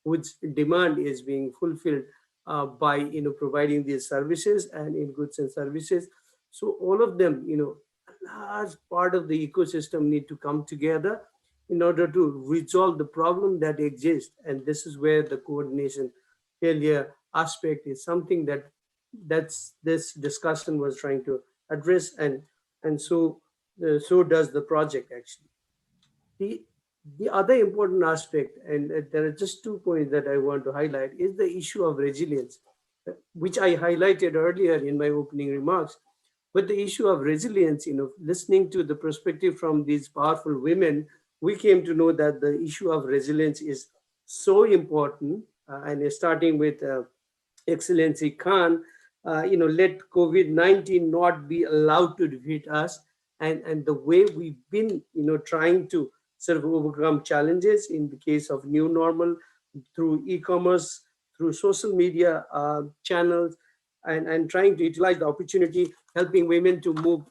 whose demand is being fulfilled by providing these services and in goods and services. So all of them, a large part of the ecosystem need to come together in order to resolve the problem that exists. And this is where the coordination failure aspect is something that's this discussion was trying to address, and so does the project actually. The other important aspect, and there are just 2 points that I want to highlight, is the issue of resilience, which I highlighted earlier in my opening remarks. But the issue of resilience, listening to the perspective from these powerful women, we came to know that the issue of resilience is so important, and starting with Excellency Khan, let COVID-19 not be allowed to defeat us, and the way we've been, trying to sort of overcome challenges in the case of new normal, through e-commerce, through social media channels, and trying to utilize the opportunity, helping women to move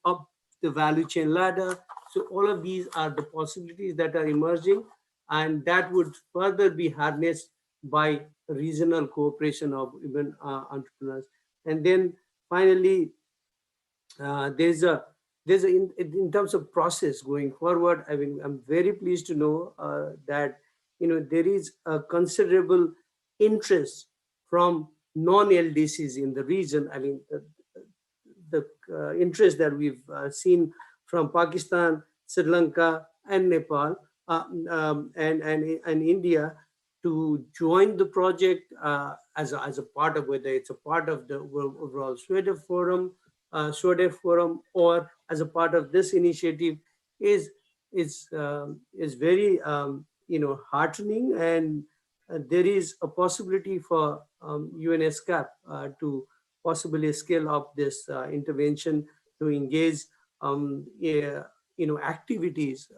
up the value chain ladder. So all of these are the possibilities that are emerging, and that would further be harnessed by regional cooperation of women entrepreneurs. And then finally, in terms of process going forward, I mean, I'm very pleased to know that there is a considerable interest from non-LDCs in the region. I mean, the interest that we've seen from Pakistan, Sri Lanka, and Nepal, and India to join the project as a part of, whether it's a part of the overall SWODEF forum, or as a part of this initiative, is very heartening, and there is a possibility for UNESCAP to possibly scale up this intervention to engage activities,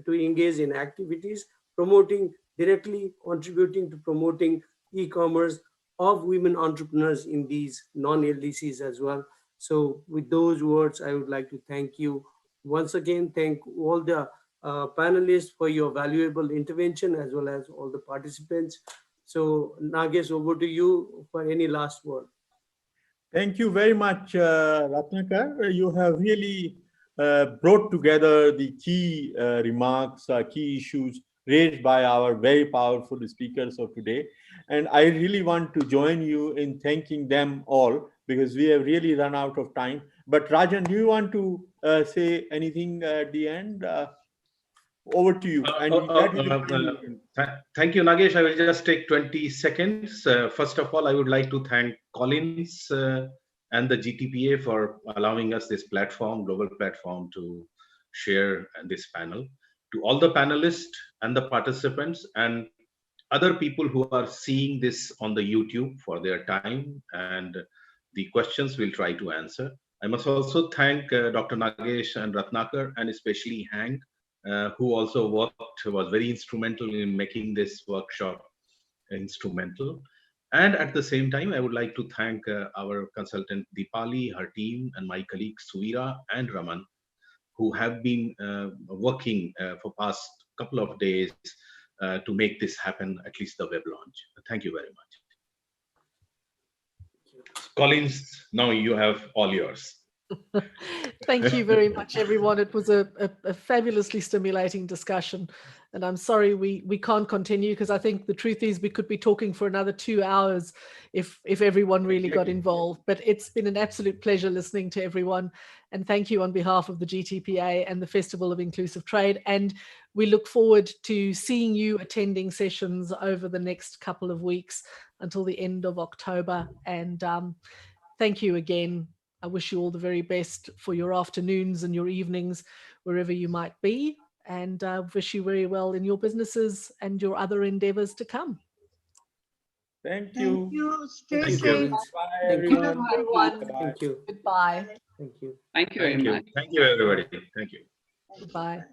to engage in activities promoting, directly contributing to promoting e-commerce of women entrepreneurs in these non-LDCs as well. So with those words, I would like to thank you once again. Thank all the panelists for your valuable intervention, as well as all the participants. So Nagesh, over to you for any last word. Thank you very much, Ratnakar. You have really brought together the key remarks, key issues raised by our very powerful speakers of today. And I really want to join you in thanking them all, because we have really run out of time. But Rajan, do you want to say anything at the end? Over to you. Thank you, Nagesh. I will just take 20 seconds. First of all, I would like to thank Collins and the GTPA for allowing us this platform, global platform, to share this panel. To all the panelists and the participants and other people who are seeing this on the YouTube for their time and the questions we'll try to answer. I must also thank Dr. Nagesh and Ratnakar, and especially Hank, who also was very instrumental in making this workshop instrumental. And at the same time, I would like to thank our consultant Deepali, her team, and my colleagues Suvira and Raman, who have been working for past couple of days to make this happen, at least the web launch. Thank you very much. Collins, now you have all yours. Thank you very much, everyone. It was a fabulously stimulating discussion. And I'm sorry we can't continue, because I think the truth is we could be talking for another 2 hours if everyone really got involved. But it's been an absolute pleasure listening to everyone. And thank you on behalf of the GTPA and the Festival of Inclusive Trade. And we look forward to seeing you attending sessions over the next couple of weeks until the end of October. And thank you again. I wish you all the very best for your afternoons and your evenings, wherever you might be, and wish you very well in your businesses and your other endeavors to come. Thank you. Thank you. Stay Thank safe. you. Bye, Thank you. everyone. Thank you. Goodbye. Thank you. Thank you very much. Thank you, everybody. Thank you. Goodbye.